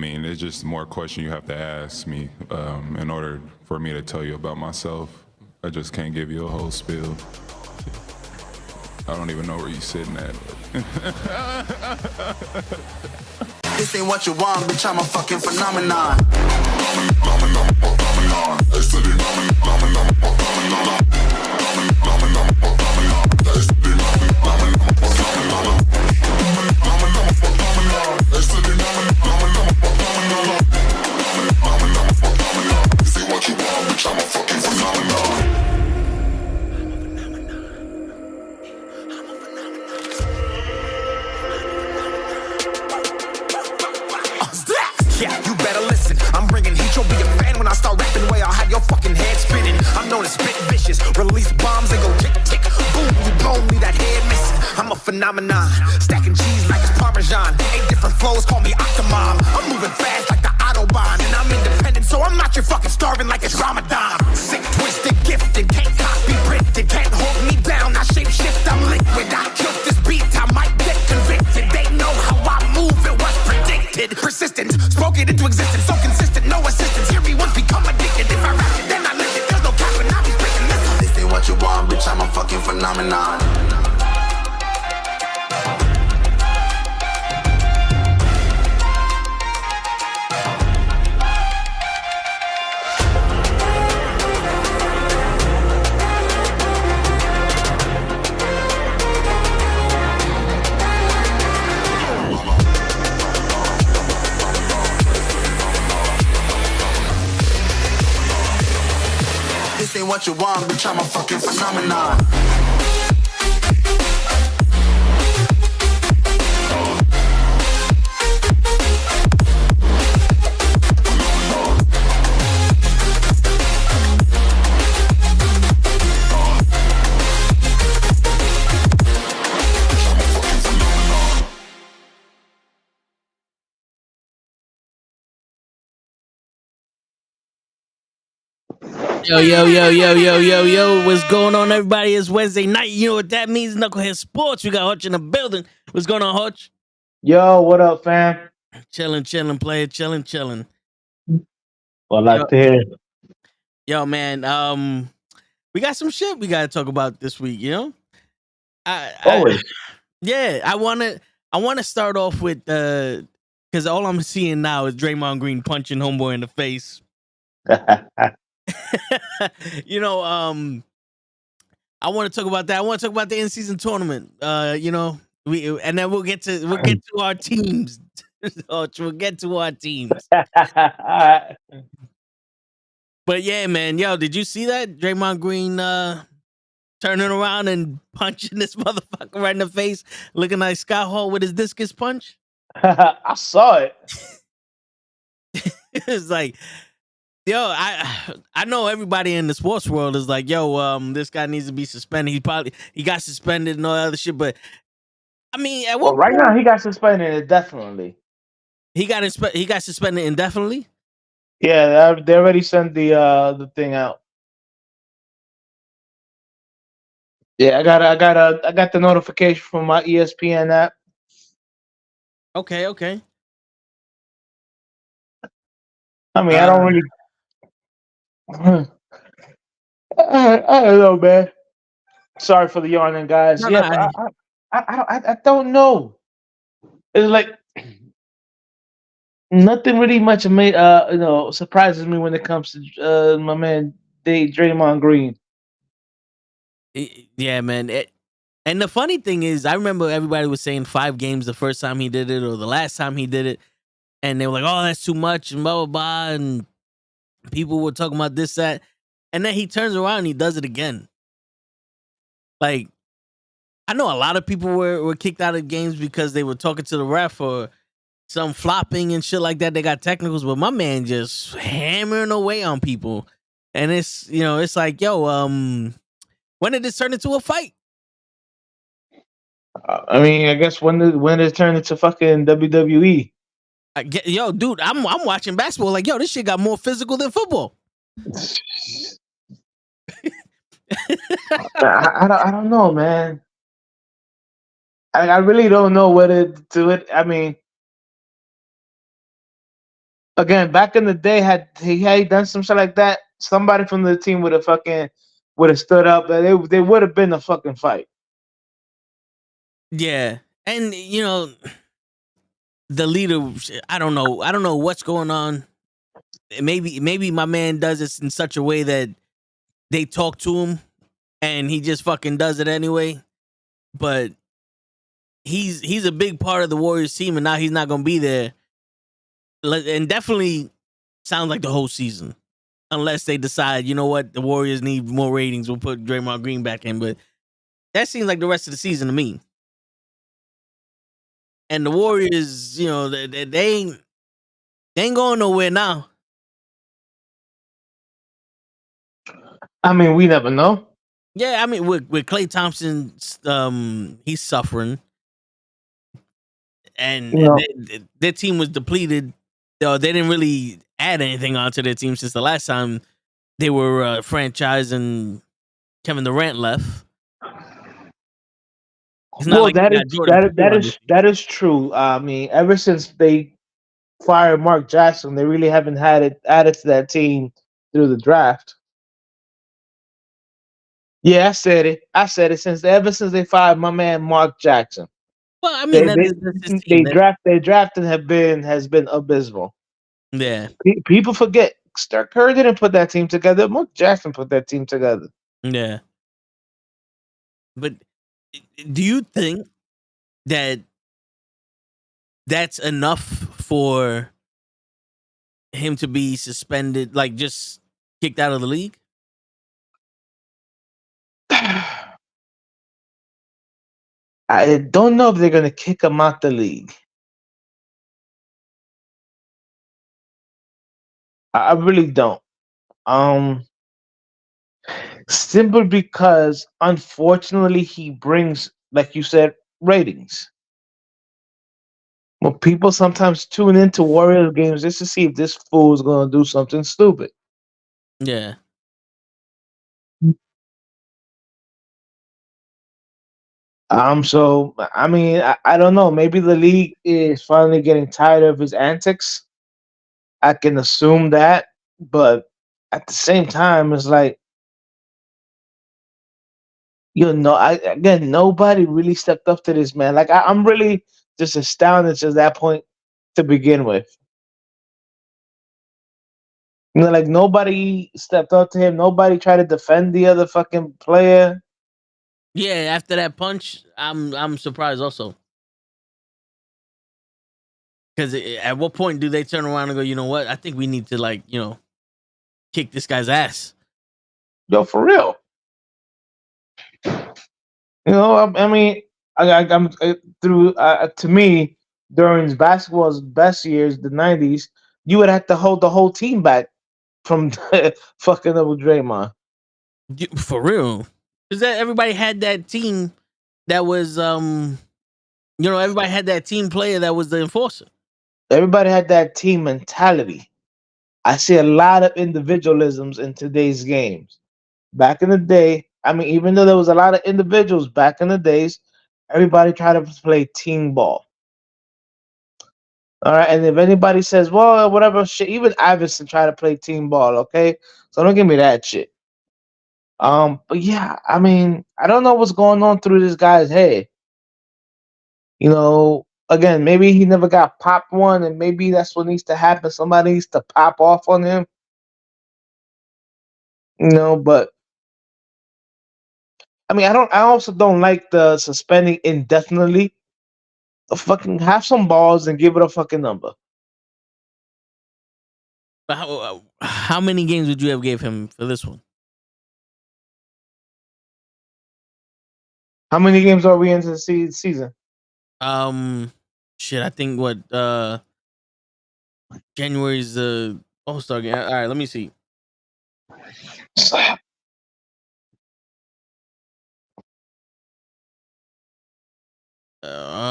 mean, it's just more question you have to ask me in order for me to tell you about myself. I just can't give you a whole spiel. I don't even know where you're sitting at. This ain't what you want, bitch, I'm a fucking phenomenon. Yeah, you better listen. I'm bringing heat. You'll be a fan when I start rapping. Way I'll have your fucking head spinning. I'm known as spit vicious. Release bombs and go tick tick. Boom, you blow me that head missing. I'm a phenomenon. Stacking cheese like it's Parmesan. 8 different flows, call me Octomom. I'm moving fast like the Autobahn. And I'm independent, so I'm not your fucking starving like it's Ramadan. Sick, twisted, gifted. Can't copy, printed. Can't hold me down. I shape shift, I'm liquid. I killed this beat, I might get convicted. They know how I move, it was predicted. Persistent, spoke it into existence. So consistent, no assistance. Hear me once, become addicted. If I rap it, then I live it. There's no cap when I be speaking. Listen, this ain't what you want, bitch, I'm a fucking phenomenon. This ain't what you want, bitch, I'm a fucking phenomenon. Yo, what's going on, everybody? It's Wednesday night. You know what that means? NuKKle HeDD Sports. We got Hutch in the building. What's going on, Hutch? Yo, what up, fam? Chilling, player. Chilling. Well, I like to hear. Yo, man, we got some shit we gotta talk about this week, you know? Always. I wanna start off with because all I'm seeing now is Draymond Green punching homeboy in the face. You know, I want to talk about that. I want to talk about the in-season tournament. You know, and then we'll get to our teams. We'll get to our teams. But yeah, man, yo, did you see that Draymond Green turning around and punching this motherfucker right in the face, looking like Scott Hall with his discus punch? I saw it. It's like, yo, I know everybody in the sports world is like, yo, this guy needs to be suspended. He got suspended and all that other shit. But I mean, at what right point, now he got suspended indefinitely. he got suspended indefinitely. Yeah, they already sent the thing out. Yeah, I got the notification from my ESPN app. Okay. I mean, I don't really. I don't know, man. Sorry for the yawning, guys. No, yeah, no, I don't know. It's like nothing really much surprises me when it comes to my man Draymond Green. Yeah, man. And the funny thing is, I remember everybody was saying 5 games the first time he did it or the last time he did it, and they were like, "Oh, that's too much," and blah blah blah, and people were talking about this, that, and then he turns around and he does it again. Like, I know a lot of people were kicked out of games because they were talking to the ref or some flopping and shit like that. They got technicals, but my man just hammering away on people, and it's like, yo, when did this turn into a fight? I mean, I guess when it turned into fucking WWE. Yo, dude, I'm watching basketball. Like, yo, this shit got more physical than football. I don't know, man. I really don't know whether to do it. I mean, Again, back in the day, had he done some shit like that, somebody from the team would have stood up. They would have been a fucking fight. Yeah, and the leader. I don't know. I don't know what's going on. Maybe my man does this in such a way that they talk to him and he just fucking does it anyway. But he's a big part of the Warriors team, and now he's not gonna be there. And definitely sounds like the whole season, unless they decide, you know what, the Warriors need more ratings. We'll put Draymond Green back in, but that seems like the rest of the season to me. And the Warriors, they ain't going nowhere now. I mean, we never know. Yeah, I mean with Klay Thompson, he's suffering, and You know, their team was depleted. They didn't really add anything onto their team since the last time they were franchise and Kevin Durant left. It's not well, like they got Jordan Poole on this team. that is true. I mean, ever since they fired Mark Jackson, they really haven't had it added to that team through the draft. Yeah, I said it. I said it ever since they fired my man Mark Jackson. Well, I mean They that's his team. their drafting has been abysmal. Yeah, People forget Steph Curry didn't put that team together. Mark Jackson put that team together. yeah. But do you think that that's enough for him to be suspended, like just kicked out of the league? I don't know if they're gonna kick him out the league. I really don't. Um, Simply because, unfortunately, he brings, like you said, ratings. Well, people sometimes tune into Warriors games just to see if this fool is gonna do something stupid. Yeah. So I mean, I don't know. Maybe the league is finally getting tired of his antics. I can assume that, but at the same time, it's like nobody really stepped up to this man. Like I'm really just astounded to that point to begin with. Like nobody stepped up to him. Nobody tried to defend the other fucking player. Yeah, after that punch, I'm surprised also. Because at what point do they turn around and go, you know what? I think we need to kick this guy's ass. Yo, for real. I mean, I'm through to me during basketball's best years, the '90s. You would have to hold the whole team back from fucking up with Draymond. For real. Because everybody had that team that was, everybody had that team player that was the enforcer. Everybody had that team mentality. I see a lot of individualisms in today's games. Back in the day, I mean, even though there was a lot of individuals back in the days, everybody tried to play team ball. All right, and if anybody says, "Well, whatever shit," even Iverson tried to play team ball. Okay, so don't give me that shit. But yeah, I mean, I don't know what's going on through this guy's head. Again, maybe he never got popped one, and maybe that's what needs to happen. Somebody needs to pop off on him. But I mean, I also don't like the suspending indefinitely. Fucking have some balls and give it a fucking number. But how many games would you have gave him for this one? How many games are we into the season? Shit, I think January's the All-Star game. All right, let me see. Yeah.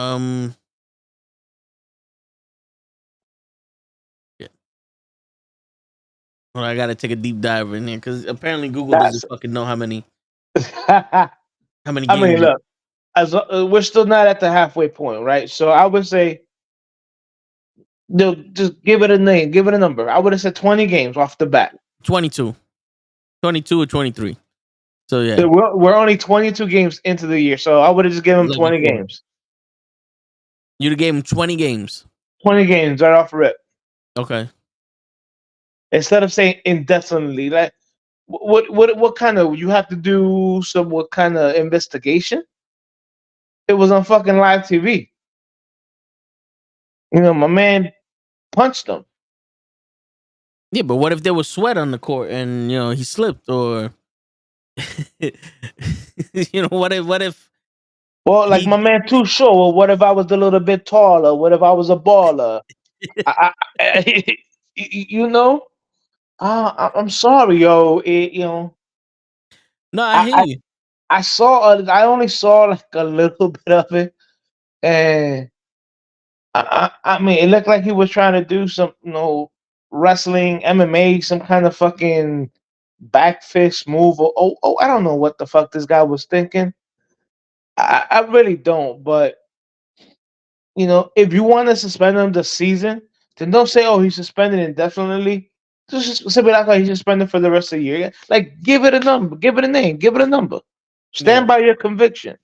Well, I gotta take a deep dive in here because apparently Google doesn't fucking know how many I games. mean, look, we're still not at the halfway point, right? So I would say Just give it a name, give it a number. I would have said 20 games off the bat. 22. 22 or 23. So yeah, We're only 22 games into the year, so I would have just given him like a 20 quarter. games. You'd have gave him 20 games. 20 games right off rip. Okay. Instead of saying indefinitely. Like what kind of you have to do some what kind of investigation? It was on fucking live TV. You know, my man punched him. Yeah, but what if there was sweat on the court and he slipped or what if Well, like my he man too short. Well, what if I was a little bit taller? What if I was a baller? You know, I'm sorry, yo. No, I I, hear I you. I saw. I only saw like a little bit of it, and I mean, it looked like he was trying to do some, wrestling, MMA, some kind of fucking back fist move. Or, I don't know what the fuck this guy was thinking. I really don't. But if you want to suspend him this season, then don't say, "Oh, he's suspended indefinitely." Just simply like, "Oh, he's suspended for the rest of the year." Like, give it a number, give it a name, give it a number. Yeah. Stand by your conviction.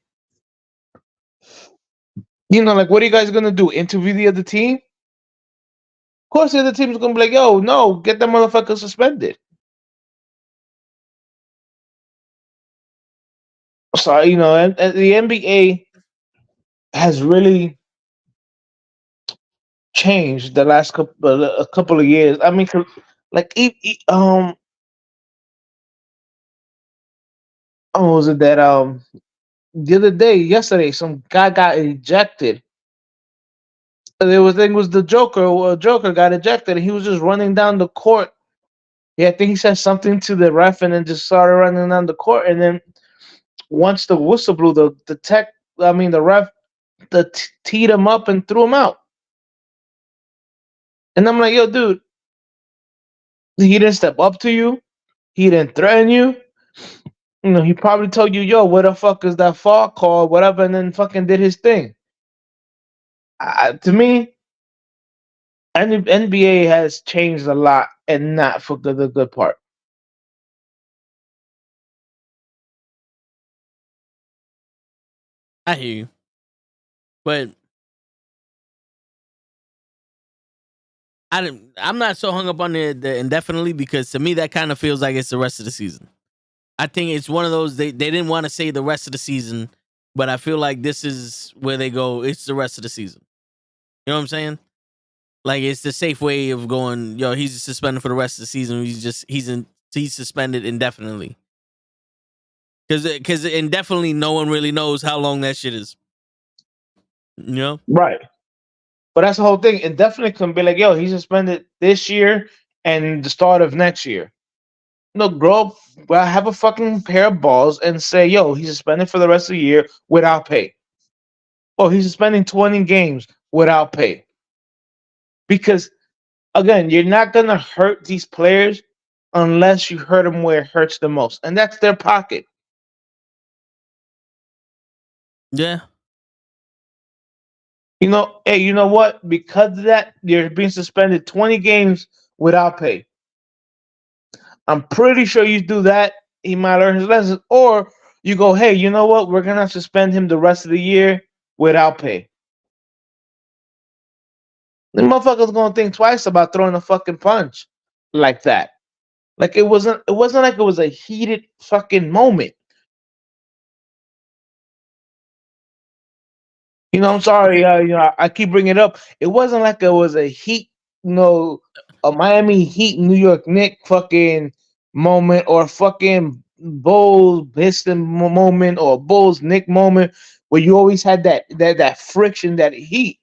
Like, what are you guys gonna do? Interview the other team? Of course, the other team's gonna be like, "Yo, no, get that motherfucker suspended." So and the NBA has really changed the last couple of years. I mean, like what was it that the other day, yesterday, some guy got ejected. There was thing was the Joker. Joker got ejected, and he was just running down the court. Yeah, I think he said something to the ref, and then just started running down the court. And then once the whistle blew, the ref, teed him up and threw him out. And I'm like, yo, dude, he didn't step up to you. He didn't threaten you. He probably told you, yo, where the fuck is that fall call, whatever, and then fucking did his thing. To me, NBA has changed a lot, and not for the good part. I hear you. But I'm not so hung up on the indefinitely because to me that kind of feels like it's the rest of the season. I think it's one of those they didn't want to say the rest of the season, but I feel like this is where they go. It's the rest of the season. You know what I'm saying? Like it's the safe way of going. Yo, he's suspended for the rest of the season. He's suspended indefinitely. Because indefinitely, no one really knows how long that shit is. You know? Right. But that's the whole thing. It definitely can be like, yo, he's suspended this year and the start of next year. No, grow up, well, have a fucking pair of balls and say, yo, he's suspended for the rest of the year without pay. Oh, he's suspending 20 games without pay. Because, again, you're not going to hurt these players unless you hurt them where it hurts the most. And that's their pocket. Yeah. Hey, you know what? Because of that, you're being suspended 20 games without pay. I'm pretty sure you do that, he might learn his lessons. Or you go, hey, you know what? We're gonna suspend him the rest of the year without pay. The motherfucker's gonna think twice about throwing a fucking punch like that. Like it wasn't like it was a heated fucking moment. I'm sorry. I keep bringing it up. It wasn't like it was a a Miami Heat, New York Knicks fucking moment, or fucking Bulls Piston moment, or Bulls Nick moment, where you always had that friction, that heat.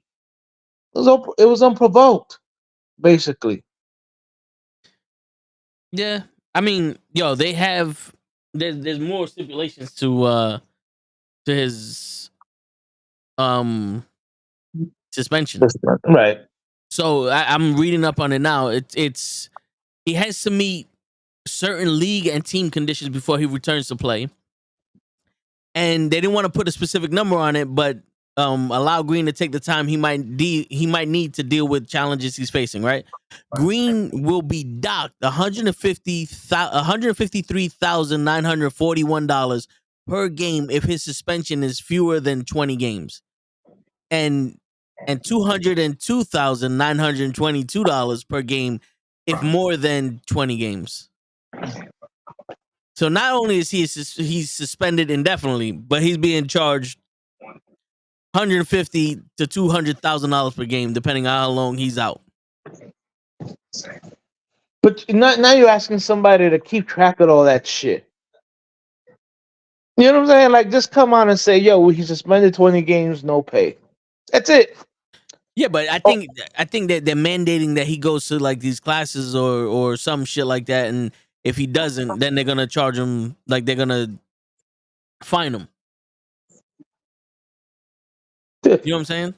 It was unprovoked, basically. Yeah. I mean, yo, they have there's more stipulations to his suspension. Right. So I'm reading up on it now. It's he has to meet certain league and team conditions before he returns to play. And they didn't want to put a specific number on it, but allow Green to take the time he might need to deal with challenges he's facing. Right, Green will be docked $153,941 per game if his suspension is fewer than 20 games, and $202,922 per game if more than 20 games. So not only is he's suspended indefinitely, but he's being charged $150,000 to $200,000 per game, depending on how long he's out. But now you're asking somebody to keep track of all that shit. You know what I'm saying? Like, just come on and say, "Yo, he suspended 20 games, no pay." That's it. Yeah, but I think that they're mandating that he goes to like these classes or some shit like that, and if he doesn't, then they're gonna charge him, like they're gonna fine him. You know what I'm saying?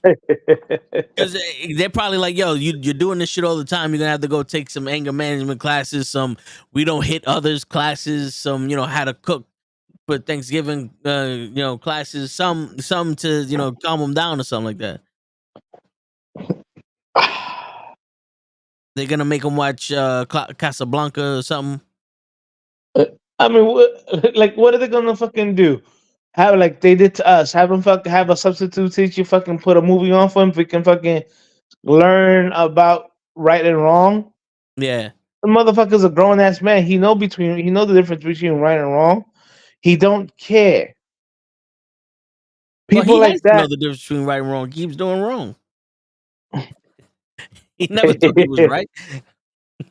Because they're probably like, yo, you're doing this shit all the time. You're gonna have to go take some anger management classes, some we don't hit others classes, some how to cook for Thanksgiving, classes, some to calm them down or something like that. They're gonna make him watch Casablanca or something. I mean, what are they gonna fucking do? Have like they did to us? Have him have a substitute teacher fucking put a movie on for him if we can fucking learn about right and wrong. Yeah. The motherfucker's a grown ass man. He know the difference between right and wrong. He don't care. People he like has to know that. the difference between right and wrong. He keeps doing wrong. He never thought he was right.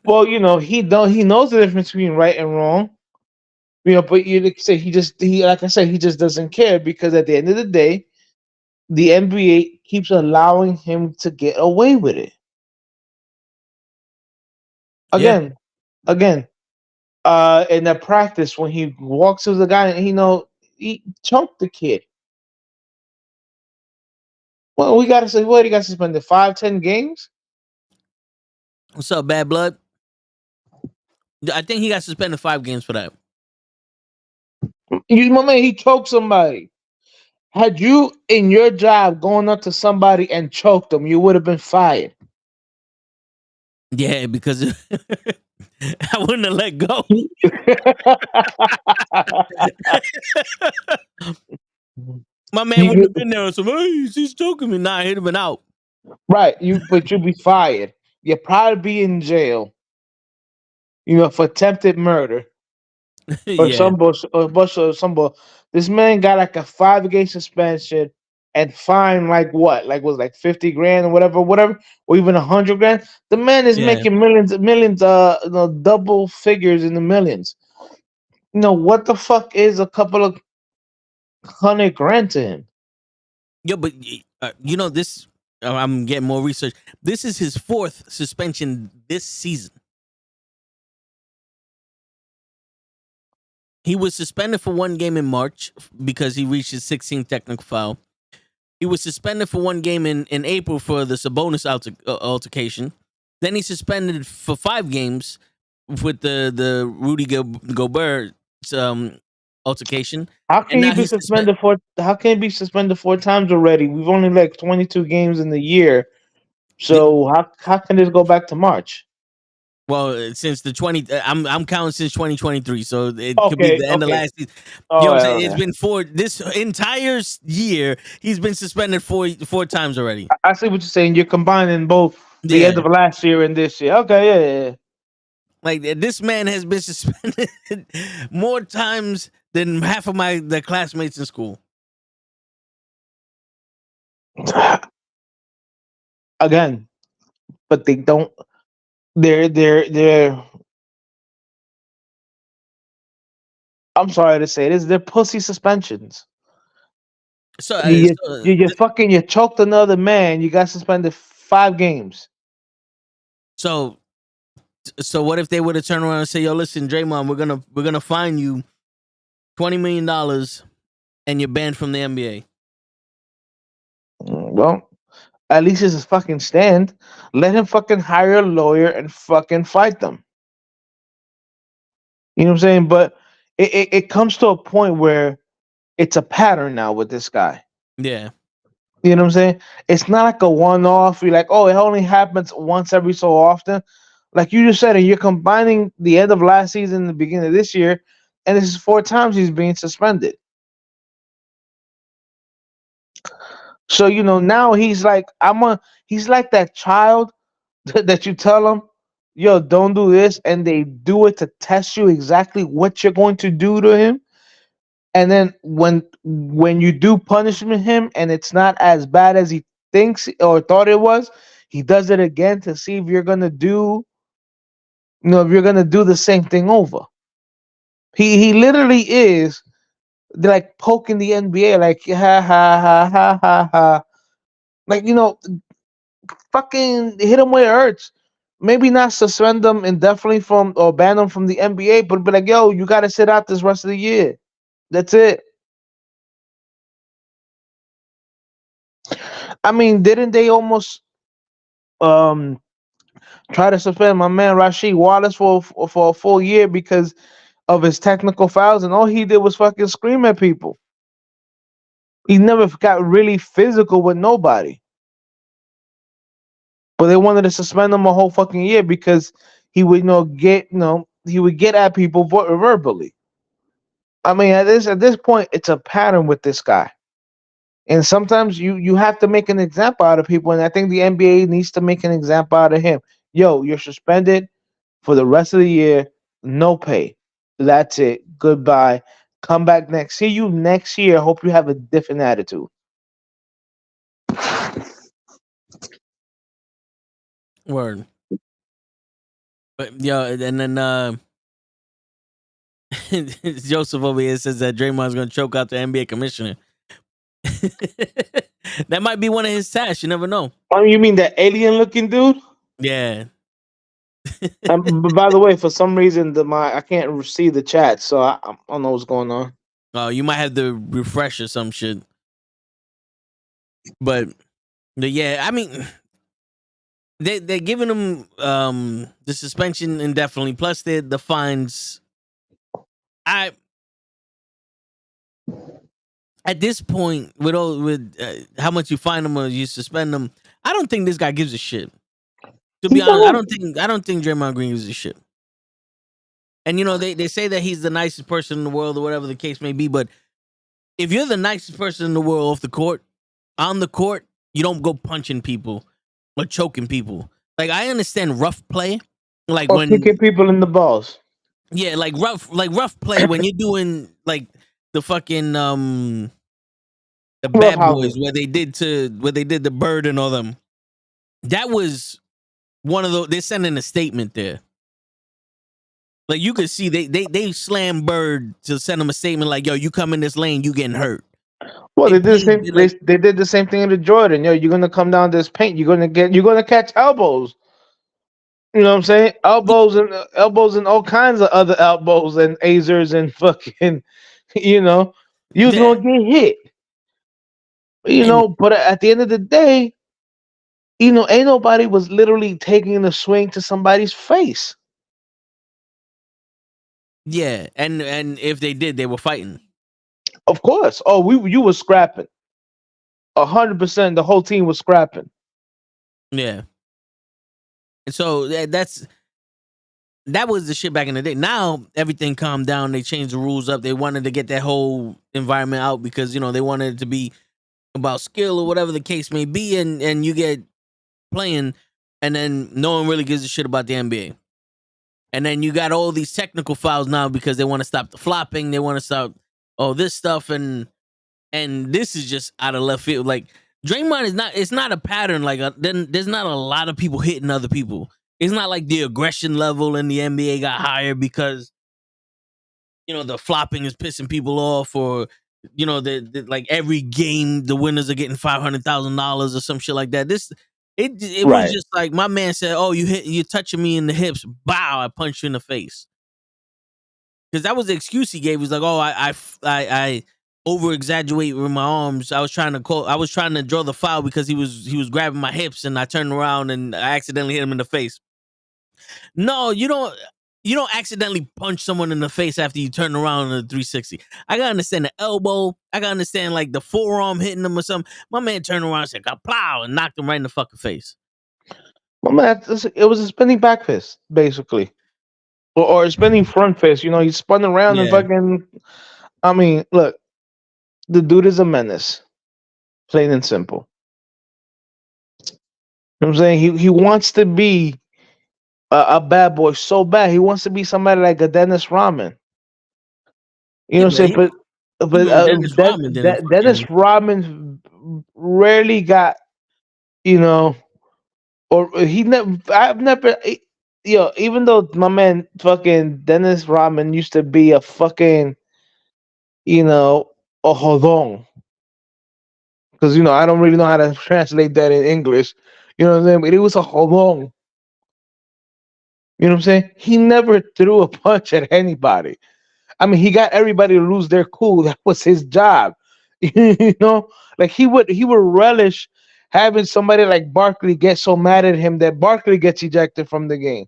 Well, he don't. He knows the difference between right and wrong. But you say he like I said, he just doesn't care because at the end of the day, the NBA keeps allowing him to get away with it. Yeah. Again, in that practice when he walks to the guy and he chunked the kid. Well, we gotta say what he got suspended 5-10 games. What's up, Bad Blood? I think he got suspended 5 games for that. My man, he choked somebody. Had you in your job going up to somebody and choked them, you would have been fired. Yeah, because I wouldn't have let go. My man wouldn't have been there and said, "Hey, he's choking me." Nah, he'd have been out. Right, but you'd be fired. You'd probably be in jail. For attempted murder or Yeah. some bullshit. This man got like a 5-game suspension and fine like what? Like was like 50 grand or whatever, or even 100 grand. The man is Yeah. making millions, double figures in the millions. What the fuck is a couple of 100 grand to him? Yeah, but this. I'm getting more research. This is his 4th suspension this season. He was suspended for 1 game in March because he reached his 16th technical foul. He was suspended for 1 game in April for the Sabonis altercation. Then he suspended for 5 games with the Rudy Gobert altercation. How can he be suspended How can he be suspended 4 times already? We've only like 22 games in the year, so how can this go back to March? Well, since the 20, I'm counting since 2023, so it could be the end of last season. Oh, you know what I'm saying? It's been 4 this entire year. He's been suspended 4 times already. I see what you're saying. You're combining both the end of last year and this year. Okay, yeah. Like this man has been suspended more times than half of the classmates in school. Again, but they don't. They're. I'm sorry to say this. They're pussy suspensions. So, you choked another man. You got suspended 5 games. So what if they would have turned around and say, "Yo, listen, Draymond, we're gonna fine you $20 million and you're banned from the NBA." Well, at least it's a fucking stand. Let him fucking hire a lawyer and fucking fight them. You know what I'm saying? But it comes to a point where it's a pattern now with this guy. Yeah. You know what I'm saying? It's not like a one-off. You're like, oh, it only happens once every so often. Like you just said, and you're combining the end of last season and the beginning of this year, and this is 4 times he's being suspended. So now he's like, he's like that child that you tell them, yo, don't do this, and they do it to test you exactly what you're going to do to him. And then when you do punishment him and it's not as bad as he thinks or thought it was, he does it again to see if you're gonna do if you're gonna do the same thing over. He literally is like poking the NBA like ha ha ha ha ha ha. Like fucking hit him where it hurts. Maybe not suspend them indefinitely from or ban them from the NBA, but be like, yo, you gotta sit out this rest of the year. That's it. I mean, didn't they almost um try to suspend my man Rasheed Wallace for a full year because of his technical fouls, and all he did was fucking scream at people. He never got really physical with nobody. But they wanted to suspend him a whole fucking year because he would he would get at people verbally. I mean, at this point, it's a pattern with this guy. And sometimes you have to make an example out of people, and I think the NBA needs to make an example out of him. Yo, you're suspended for the rest of the year, no pay. That's it. Goodbye. Come back next. See you next year. Hope you have a different attitude. Word. But yo, and then Joseph over here says that Draymond's gonna choke out the NBA commissioner. That might be one of his tasks. You never know. Oh, you mean that alien looking dude? Yeah. But by the way, for some reason, I can't see the chat, so I don't know what's going on. Oh, you might have to refresh or some shit. But yeah, I mean, they're giving him the suspension indefinitely. Plus the fines. At this point, with how much you fine him or you suspend him, I don't think this guy gives a shit. To be honest, I don't think Draymond Green gives a shit. And they say that he's the nicest person in the world or whatever the case may be, but if you're the nicest person in the world off the court, on the court, you don't go punching people or choking people. Like I understand rough play, like Or when kicking people in the balls. yeah, like rough play when you're doing like the fucking the Rough Bad Boys houses. where they did the Bird and all them. That was one of those. They're sending a statement there. Like you could see they slam Bird to send him a statement like, "Yo, you come in this lane, you getting hurt." Well, They they did the played same. like They did the same thing to Jordan. Yo, you're gonna come down this paint. You're gonna catch elbows. You know what I'm saying? Elbows and all kinds of other elbows and azers and fucking. You know, you was yeah, gonna get hit. and But at the end of the day, ain't nobody was literally taking a swing to somebody's face. yeah, and if they did, they were fighting. Of course. Oh, you was scrapping. 100%. The whole team was scrapping. Yeah, and so that was the shit back in the day. Now everything calmed down. They changed the rules up. They wanted to get that whole environment out because they wanted it to be about skill or whatever the case may be, and you get playing, and then no one really gives a shit about the NBA. And then you got all these technical fouls now because they want to stop the flopping, they want to stop all this stuff, and this is just out of left field. Like Draymond is not. It's not a pattern. Like then there's not a lot of people hitting other people. It's not like the aggression level in the NBA got higher because the flopping is pissing people off, or the like every game the winners are getting $500,000 or some shit like that. It was Right. just like my man said, "Oh, you're touching me in the hips. Bow, I punch you in the face." Because that was the excuse he gave. He was like, "Oh, I over exaggerate with my arms. I was trying to draw the foul because he was grabbing my hips, and I turned around and I accidentally hit him in the face." No, you don't. you don't accidentally punch someone in the face after you turn around in a 360. I gotta understand the elbow. I gotta understand like the forearm hitting him or something. My man turned around and said, "Plow," and knocked him right in the fucking face. Well, man, it was a spinning back fist, basically, or a spinning front fist. You know, he spun around and Yeah, fucking. I mean, look, the dude is a menace, plain and simple. You know what I'm saying he wants to be a bad boy so bad. He wants to be somebody like a Dennis Rodman. You know yeah, what I'm but saying? But Dennis Rodman didn't Dennis fucking. Rodman rarely got, you know, or he never. I've never. Even though my man fucking Dennis Rodman used to be a fucking, you know, a jodon, because I don't really know how to translate that in English. You know what I'm saying? But it was a jodon. You know what I'm saying? He never threw a punch at anybody. I mean, he got everybody to lose their cool. That was his job. you know, like he would relish having somebody like Barkley get so mad at him that Barkley gets ejected from the game.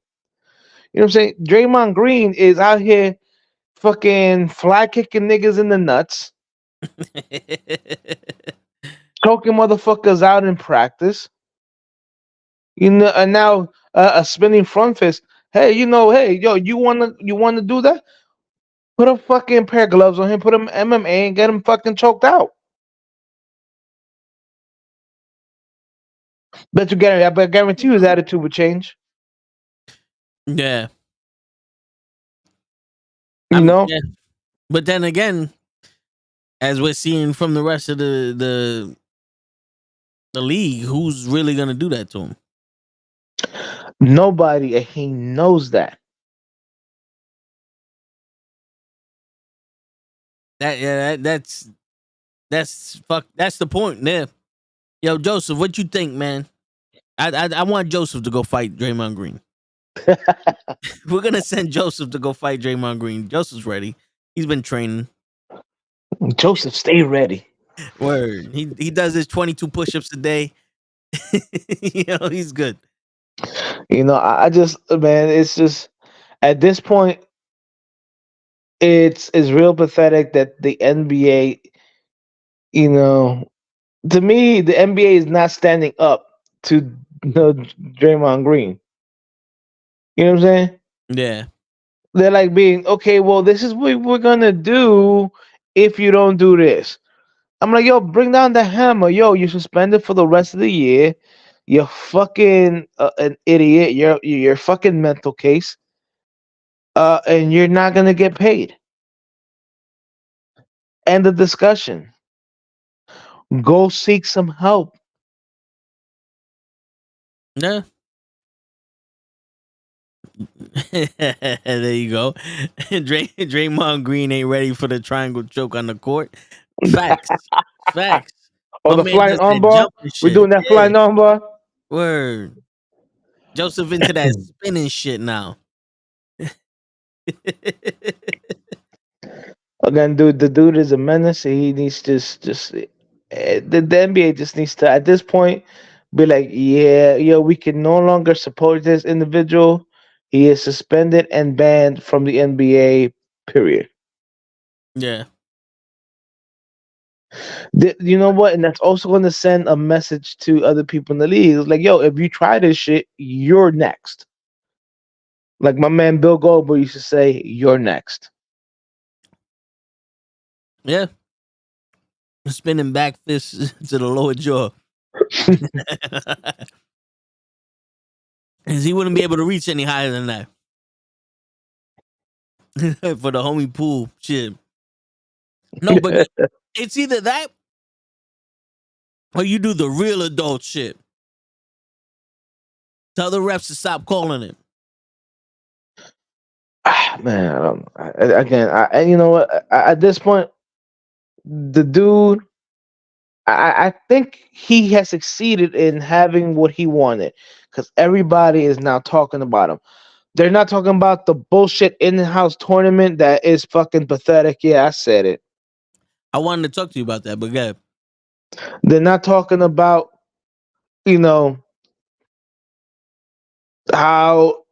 You know what I'm saying? Draymond Green is out here fucking fly kicking niggas in the nuts, choking motherfuckers out in practice. And now a spinning front fist. Hey, hey, yo, you wanna do that? Put a fucking pair of gloves on him. Put him MMA and get him fucking choked out. I guarantee you his attitude would change. Yeah, You know, yeah. But then again, as we're seeing from the rest of the league, who's really gonna do that to him? nobody, and he knows that. That's fuck. That's the point. Yeah. Yo, Joseph, what you think, man? I want Joseph to go fight Draymond Green. We're gonna send Joseph to go fight Draymond Green. Joseph's ready. He's been training. Joseph, stay ready. Word. He does his 22 push-ups a day. He's good. I just, man, it's just at this point, it's real pathetic that the NBA, you know, to me, the NBA is not standing up to Draymond Green. You know what I'm saying? Yeah. They're like being okay. Well, this is what we're gonna do if you don't do this. I'm like, yo, bring down the hammer. Yo, you're suspended for the rest of the year. You're fucking an idiot. You're fucking mental case. And you're not gonna get paid. End of discussion. Go seek some help. Yeah. There you go. Draymond Green ain't ready for the triangle choke on the court. Facts. Facts. Or My the man flying does that armbar. jumping We're shit. doing that Yeah. flying armbar. Word. Joseph into that spinning shit now. Again, dude, the dude is a menace. He needs just the NBA just needs to at this point be like, yeah, we can no longer support this individual. He is suspended and banned from the NBA. Period. Yeah. You know what? And that's also going to send a message to other people in the league. It's like, yo, if you try this shit, you're next. Like my man Bill Goldberg used to say, you're next. Yeah. Spinning back fist to the lower jaw. Cause he wouldn't be able to reach any higher than that. For the homie pool shit. No, but it's either that or you do the real adult shit. Tell the refs to stop calling it. Man, again, and you know what? At this point, the dude, I think he has succeeded in having what he wanted because everybody is now talking about him. They're not talking about the bullshit in-house tournament that is fucking pathetic. Yeah, I said it. I wanted to talk to you about that, but yeah. They're not talking about, you know, how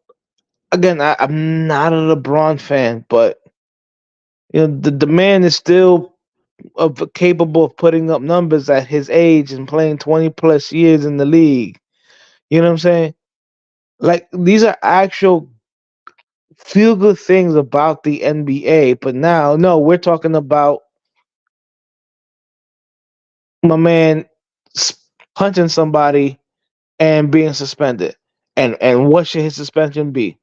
again, I'm not a LeBron fan, but the man is still capable of putting up numbers at his age and playing 20 plus years in the league. You know what I'm saying? Like these are actual feel good things about the NBA. But now, no, we're talking about my man punching somebody and being suspended. And what should his suspension be?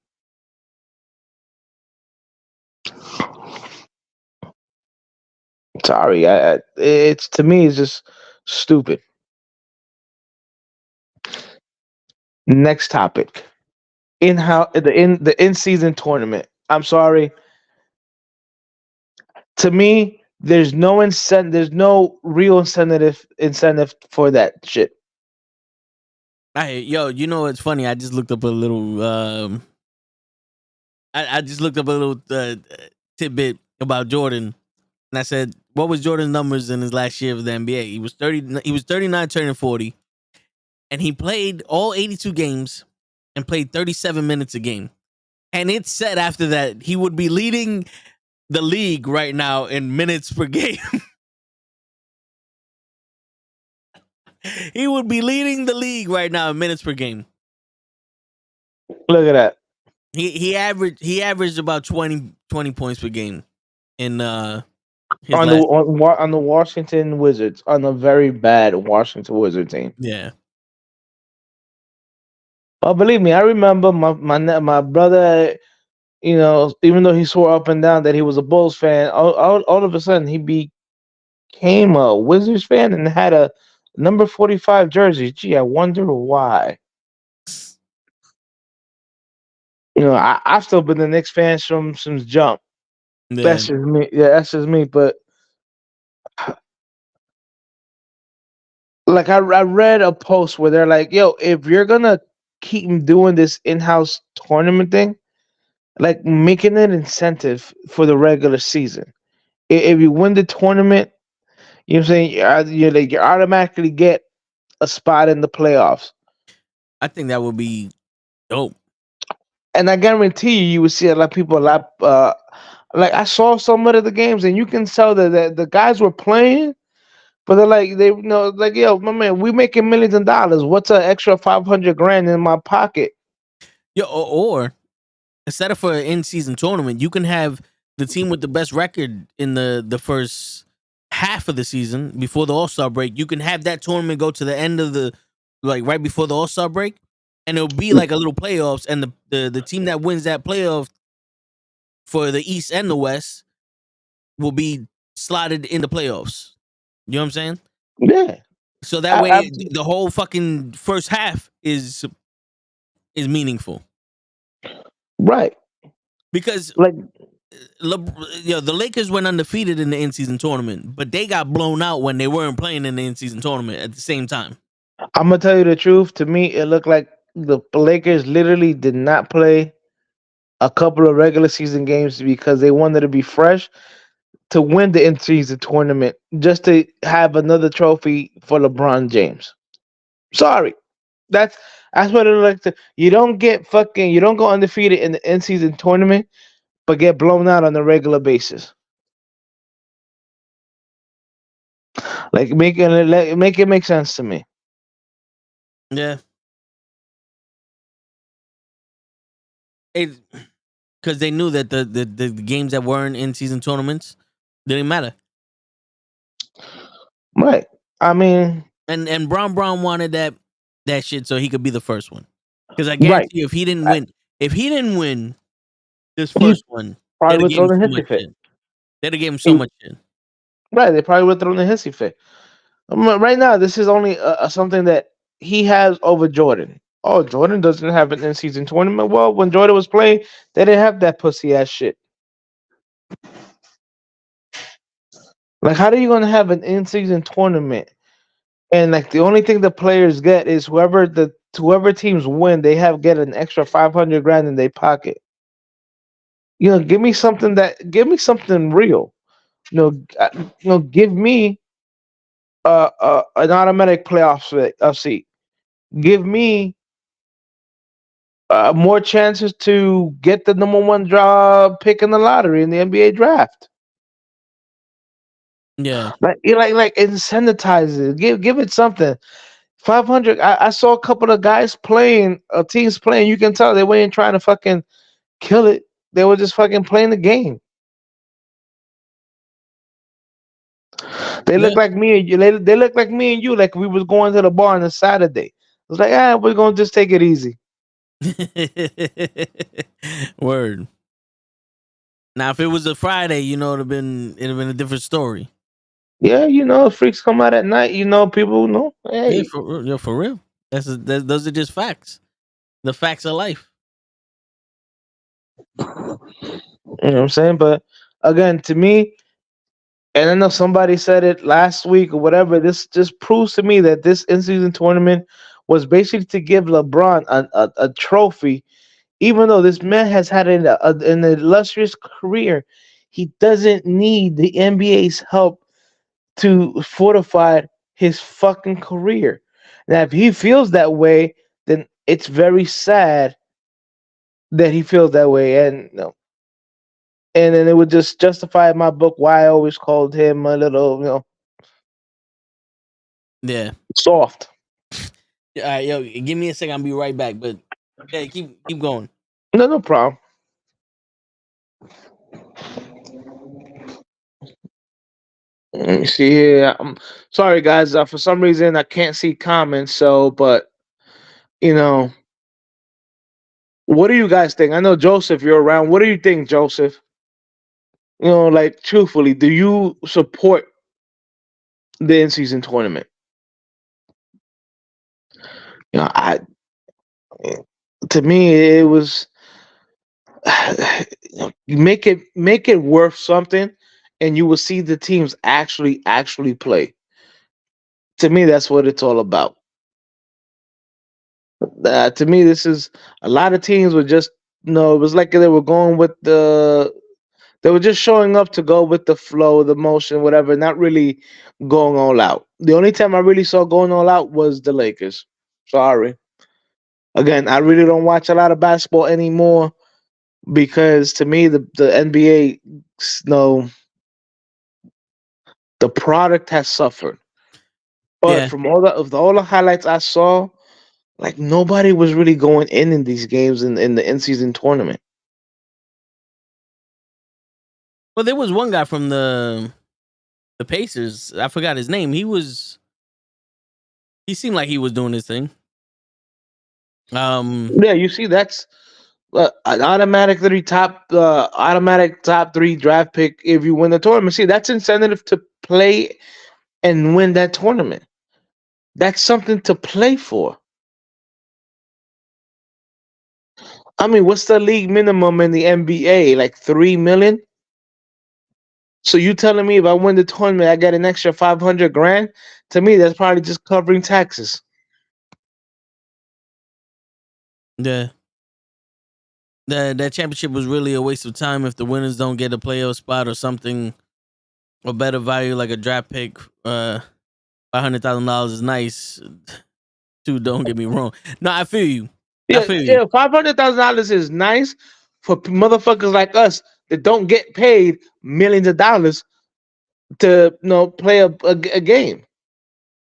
Sorry, it's to me it's just stupid. Next topic. In season tournament. I'm sorry. To me, there's no incentive. There's no real incentive for that shit. You know what's funny? I just looked up a little. I just looked up a little tidbit about Jordan, and I said, "What was Jordan's numbers in his last year of the NBA? He was 30. He was 39, turning 40, and he played all 82 games and played 37 minutes a game. And it said after that he would be leading the league right now in minutes per game. He would be leading the league right now in minutes per game. Look at that. He averaged about 20 points per game in his On last on the Washington Wizards, on a very bad Washington Wizard team. yeah. Oh, believe me, I remember my brother. Even though he swore up and down that he was a Bulls fan, all of a sudden he became a Wizards fan and had a number 45 jersey. Gee, I wonder why. I've still been the Knicks fan since jump. Yeah. That's just me. Yeah, that's just me. But like I read a post where they're like, "Yo, if you're gonna keep doing this in-house tournament thing, like making an incentive for the regular season. If you win the tournament, you know what I'm saying, you automatically get a spot in the playoffs. I think that would be dope. And I guarantee you would see a lot of people like I saw some of the games and you can tell that the guys were playing, but they're like like, yo, my man, we making millions of dollars. What's an extra 500 grand in my pocket? Or instead of for an in-season tournament, you can have the team with the best record in the first half of the season before the All-Star break. You can have that tournament go to the end of the right before the All-Star break, and it'll be like a little playoffs, and the team that wins that playoff for the East and the West will be slotted in the playoffs. You know what I'm saying? Yeah. So that way the whole fucking first half is meaningful. Right. Because Like the Lakers went undefeated in the in-season tournament, but they got blown out when they weren't playing in the in-season tournament at the same time. I'm gonna tell you the truth. To me, it looked like the Lakers literally did not play a couple of regular season games because they wanted to be fresh to win the in-season tournament, just to have another trophy for LeBron James. Sorry, that's that's what it looks like. You don't go undefeated in the in-season tournament, but get blown out on a regular basis. Like make it make sense to me. Yeah, because they knew that the games that weren't in-season tournaments didn't matter. Right. I mean, And Brown wanted that shit so he could be the first one. Because I right. guarantee you, if he didn't win this He first one, probably they'd have would gave throw him the so hissy much fit. shit. They'd have gave him so much shit. Right, they probably would throw the hissy fit. Right now, this is only something that he has over Jordan. Oh, Jordan doesn't have an in-season tournament. Well, when Jordan was playing, they didn't have that pussy ass shit. Like, how are you gonna have an in-season tournament and like the only thing the players get is whoever teams win, they get an extra 500 grand in their pocket. Give me something real. Give me an automatic playoff seat. Give me more chances to get the number one draw pick in the lottery in the NBA draft. Yeah. Like incentivize it. Give it something. 500. I saw a couple of guys playing, teams playing. You can tell they weren't trying to fucking kill it. They were just fucking playing the game. They Yeah. look like me and you. They look like me and you. Like we was going to the bar on a Saturday. It was like, we're gonna just take it easy. Word. Now, if it was a Friday, it'd have been a different story. Yeah, freaks come out at night. People know. Yeah, Hey, for real. Those are just facts. The facts of life. you know what I'm saying? But again, to me, and I know somebody said it last week or whatever. This just proves to me that this in-season tournament was basically to give LeBron a trophy, even though this man has had an illustrious career. He doesn't need the NBA's help to fortify his fucking career. Now, if he feels that way, then it's very sad that he feels that way, and and then it would just justify in my book why I always called him a little, Yeah. soft. All right, yo, give me a second. I'll be right back. But yeah, keep going. No, no problem. Let me see here. I'm sorry, guys. For some reason, I can't see comments. So, but you know, what do you guys think? I know Joseph, you're around. What do you think, Joseph? Like truthfully, do you support the in-season tournament? I to me it was you make it worth something, and you will see the teams actually play. To me, that's what it's all about. To me, this is a lot of teams were just it was like they were going with they were just showing up to go with the flow, the motion, whatever, not really going all out. The only time I really saw going all out was the Lakers. Sorry. Again, I really don't watch a lot of basketball anymore because to me the NBA, no, the product has suffered. But Yeah. from all the highlights I saw, like nobody was really going in these games in the in season tournament. Well, there was one guy from the Pacers. I forgot his name. He seemed like he was doing his thing. Yeah, you see, that's an automatic top three draft pick if you win the tournament. See, that's incentive to play and win that tournament. That's something to play for. I mean, what's the league minimum in the NBA? Like 3 million. So you telling me if I win the tournament, I get an extra 500 grand? To me, that's probably just covering taxes. yeah. That championship was really a waste of time if the winners don't get a playoff spot or something, or better value like a draft pick. $500,000 is nice. Too, don't get me wrong. No, I feel you. I Yeah, feel you. yeah. $500,000 is nice for motherfuckers like us that don't get paid millions of dollars to play a game.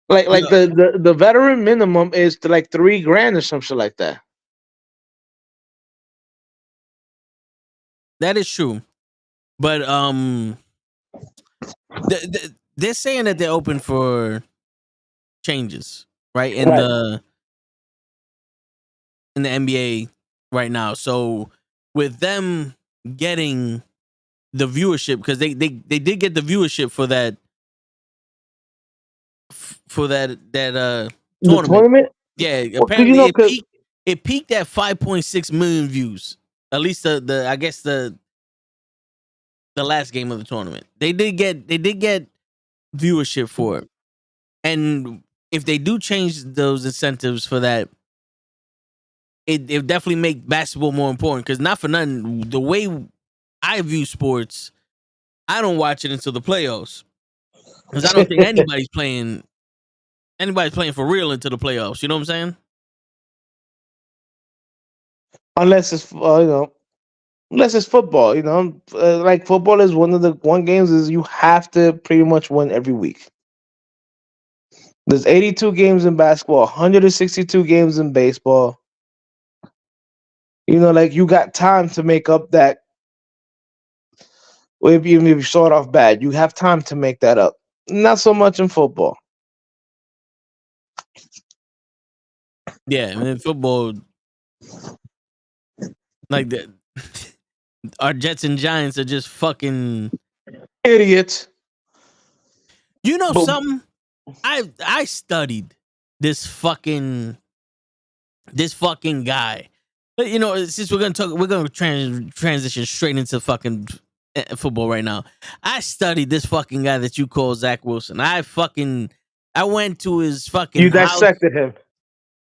Like Yeah, the veteran minimum is to like 3 grand or some shit like that. that is true. But they're saying that they're open for changes, right? In Right. the NBA right now. So with them getting the viewership, because they did get the viewership for that The tournament. tournament, Yeah, because apparently it peaked at 5.6 million views. At least the I guess the last game of the tournament. They did get viewership for it. And if they do change those incentives for that, it definitely make basketball more important. Because not for nothing, the way I view sports, I don't watch it until the playoffs. Because I don't think anybody's playing for real into the playoffs. You know what I'm saying? unless it's unless it's football. Like football is one of the one games is you have to pretty much win every week. There's 82 games in basketball, 162 games in baseball. Like you got time to make up that. Even if you start off bad, you have time to make that up. Not so much in football. Yeah, and in football, like the our Jets and Giants are just fucking. Idiots. You know But something? I studied this fucking guy. But since we're gonna transition straight into fucking football right now. I studied this fucking guy that you call Zach Wilson. I went to his fucking you house. dissected him.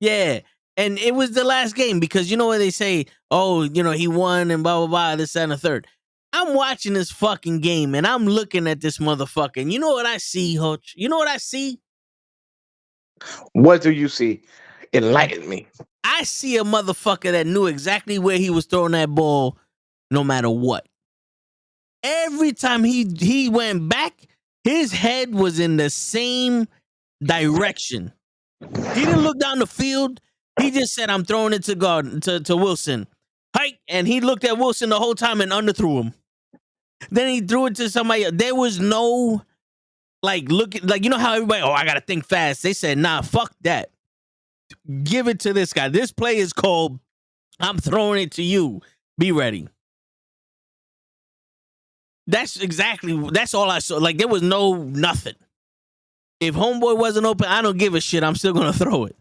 Yeah. And it was the last game because you know what they say, oh, he won and blah, blah, blah, this, that, and the third. I'm watching this fucking game and I'm looking at this motherfucker. And you know what I see, Hutch? You know what I see? What do you see? Enlighten me. I see a motherfucker that knew exactly where he was throwing that ball no matter what. Every time he went back, his head was in the same direction. He didn't look down the field. He just said, I'm throwing it to Wilson. Hike. And he looked at Wilson the whole time and underthrew him. Then he threw it to somebody else. There was no, you know how everybody, I got to think fast. They said, nah, fuck that. Give it to this guy. This play is called, I'm throwing it to you. Be ready. That's all I saw. Like, there was nothing. If homeboy wasn't open, I don't give a shit. I'm still going to throw it.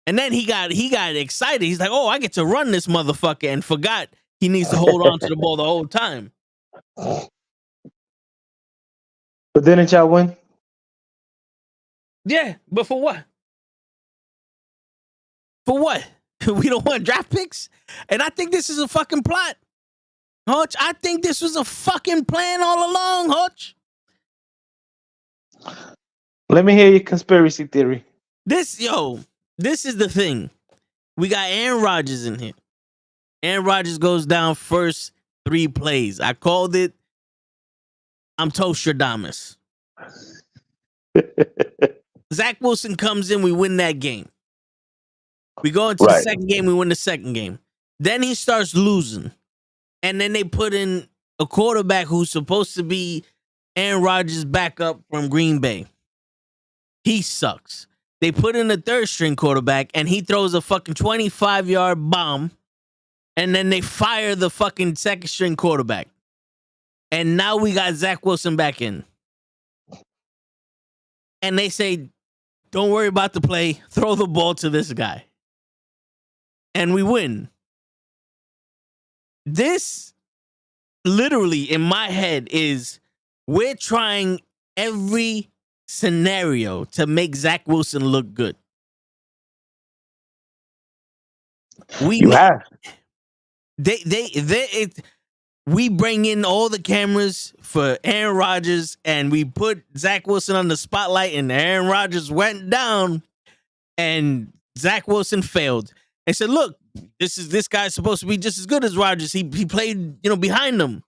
And then he got excited. He's like, oh, I get to run this motherfucker, and forgot he needs to hold on to the ball the whole time. But didn't y'all win? Yeah, but for what? For what? We don't want draft picks? And I think this is a fucking plot. Hutch, I think this was a fucking plan all along, Hutch. Let me hear your conspiracy theory. This is the thing. We got Aaron Rodgers in here. Aaron Rodgers goes down first 3 plays. I called it, I'm Tostradamus. Zach Wilson comes in, we win that game. We go into the second game, we win the second game. Then he starts losing. And then they put in a quarterback who's supposed to be Aaron Rodgers' backup from Green Bay. He sucks. They put in a third string quarterback and he throws a fucking 25-yard bomb. And then they fire the fucking second string quarterback. And now we got Zach Wilson back in. And they say, don't worry about the play. Throw the ball to this guy. And we win. This literally in my head is we're trying every scenario to make Zach Wilson look good. We bring in all the cameras for Aaron Rodgers and we put Zach Wilson on the spotlight and Aaron Rodgers went down and Zach Wilson failed. They said, look, this guy's supposed to be just as good as Rodgers. He played, behind him.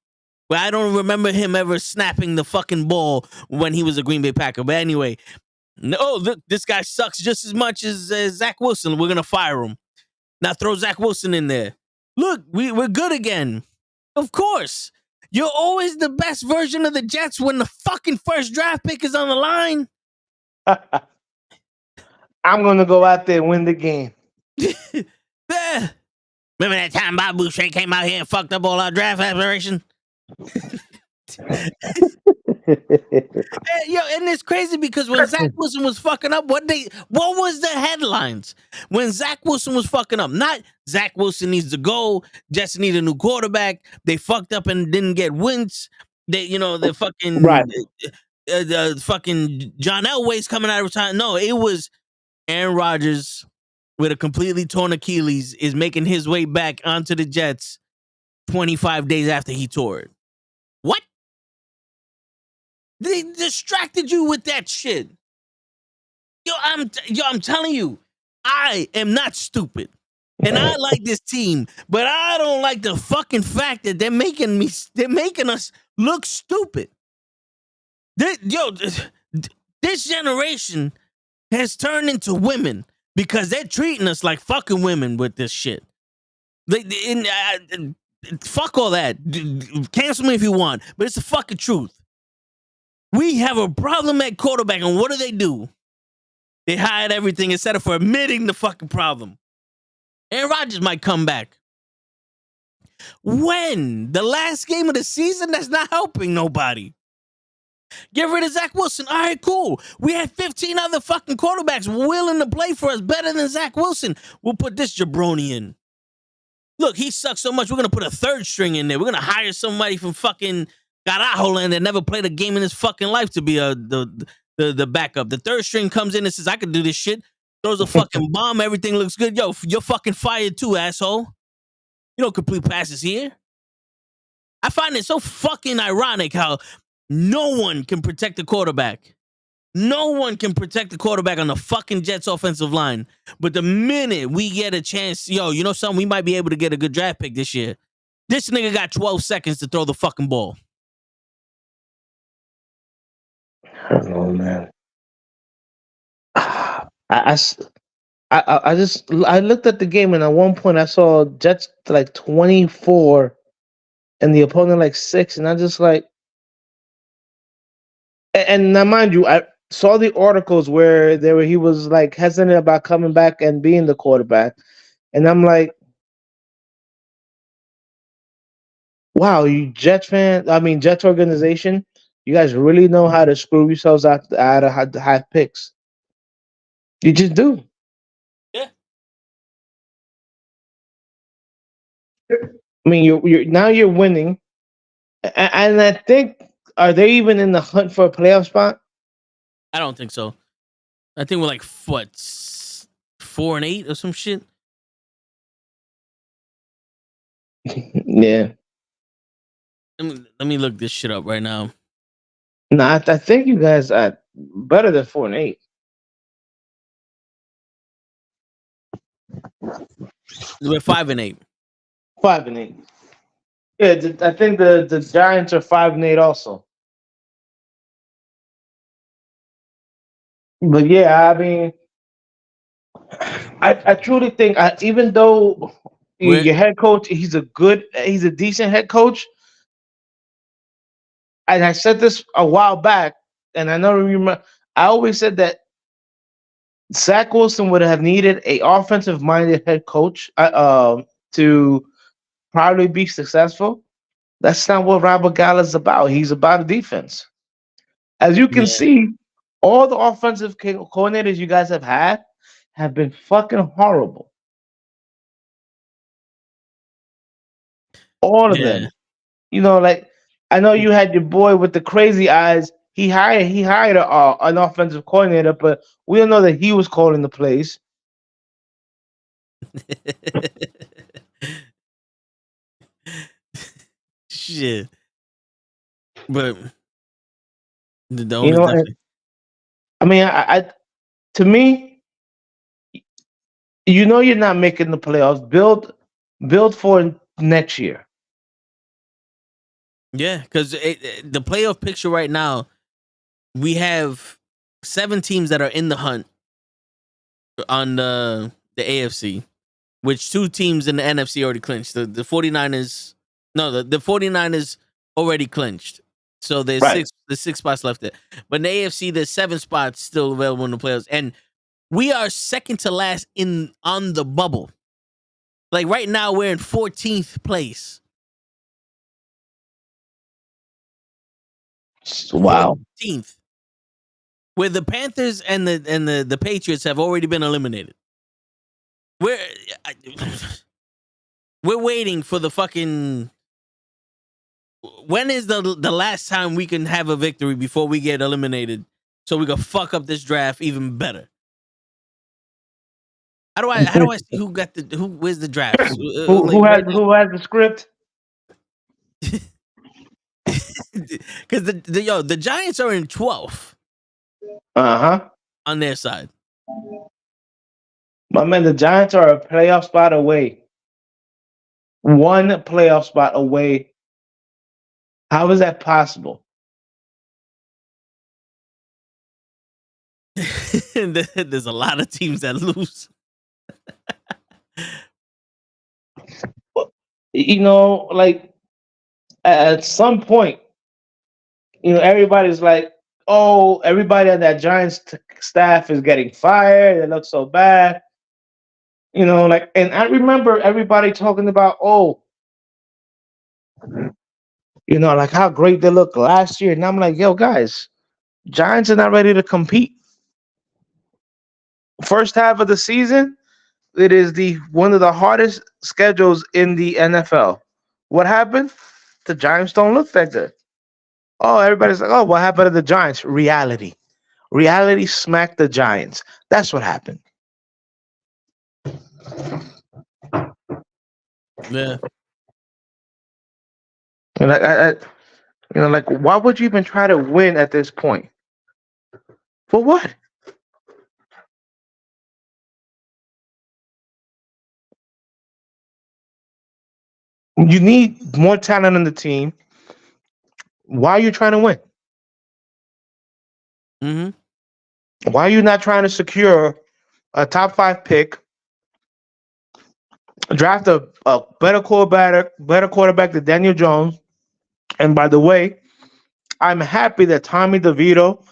But I don't remember him ever snapping the fucking ball when he was a Green Bay Packer. But anyway, no, look, this guy sucks just as much as Zach Wilson. We're going to fire him. Now throw Zach Wilson in there. Look, we're good again. Of course. You're always the best version of the Jets when the fucking first draft pick is on the line. I'm going to go out there and win the game. Remember that time Bob Boucher came out here and fucked up all our draft aspiration? And it's crazy because when Zach Wilson was fucking up, what was the headlines? When Zach Wilson was fucking up, not Zach Wilson needs to go, Jets need a new quarterback, they fucked up and didn't get wins. The fucking right. Fucking John Elway's coming out of retirement. No, it was Aaron Rodgers with a completely torn Achilles is making his way back onto the Jets 25 days after he tore it. What? They distracted you with that shit. I'm telling you, I am not stupid. And I like this team, but I don't like the fucking fact that they're making us look stupid. This generation has turned into women because they're treating us like fucking women with this shit. Fuck all that. Cancel me if you want, but it's the fucking truth. We have a problem at quarterback, and what do? They hide everything instead of admitting the fucking problem. Aaron Rodgers might come back. When? The last game of the season? That's not helping nobody. Get rid of Zach Wilson. All right, cool. We had 15 other fucking quarterbacks willing to play for us better than Zach Wilson. We'll put this jabroni in. Look, he sucks so much, we're going to put a third string in there. We're going to hire somebody from fucking Carajo land that never played a game in his fucking life to be the backup. The third string comes in and says, I can do this shit. Throws a fucking bomb. Everything looks good. Yo, you're fucking fired too, asshole. You don't complete passes here. I find it so fucking ironic how no one can protect the quarterback. No one can protect the quarterback on the fucking Jets offensive line. But the minute we get a chance, yo, you know something? We might be able to get a good draft pick this year. This nigga got 12 seconds to throw the fucking ball. I don't know, man. I looked at the game, and at one point I saw Jets like 24 and the opponent like 6, and I just like, and now mind you, I saw the articles where he was like hesitant about coming back and being the quarterback, and I'm like, wow, you Jets organization, you guys really know how to screw yourselves out of high picks. You just do. Yeah. I mean, you're winning, and I think, are they even in the hunt for a playoff spot? I don't think so. I think we're like, what, 4-8 or some shit? Yeah. Let me look this shit up right now. No, I think you guys are better than 4-8. We're 5-8. 5-8. Yeah, I think the Giants are 5-8 also. But yeah, I mean, I truly think, even though your head coach, he's a decent head coach, and I said this a while back, and I know you remember, I always said that Zach Wilson would have needed a offensive-minded head coach to probably be successful. That's not what Robert Gala is about. He's about a defense. As you can see, all the offensive coordinators you guys have had have been fucking horrible. All of them. You know, like, I know you had your boy with the crazy eyes. He hired an offensive coordinator, but we don't know that he was calling the plays. Shit. But the You know, I mean, I to me, you know, you're not making the playoffs. Build for next year. Yeah, because the playoff picture right now, we have 7 teams that are in the hunt on the AFC, which 2 teams in the NFC already clinched. The 49ers, no, the 49ers already clinched. So there's Right. 6 spots left there. But in the AFC, there's 7 spots still available in the playoffs. And we are second to last on the bubble. Like right now, we're in 14th place. Wow. 14th. Where the Panthers and the Patriots have already been eliminated. We're waiting for the fucking. When is the last time we can have a victory before we get eliminated, so we can fuck up this draft even better? How do I see where's the draft? Who has the script? Because the Giants are in 12th Uh-huh. on their side. My man, the Giants are a playoff spot away. One playoff spot away. How is that possible? There's a lot of teams that lose. Like at some point, everybody's like, oh, everybody on that Giants staff is getting fired. It looks so bad. And I remember everybody talking about, oh, like how great they looked last year. And I'm like, yo, guys, Giants are not ready to compete. First half of the season, it is the one of the hardest schedules in the NFL. What happened? The Giants don't look that good. Oh, everybody's like, oh, what happened to the Giants? Reality. Reality smacked the Giants. That's what happened. Yeah. And like, why would you even try to win at this point? For what? You need more talent on the team. Why are you trying to win? Mm-hmm. Why are you not trying to secure a top 5 pick, draft a better quarterback than Daniel Jones? And by the way, I'm happy that Tommy DeVito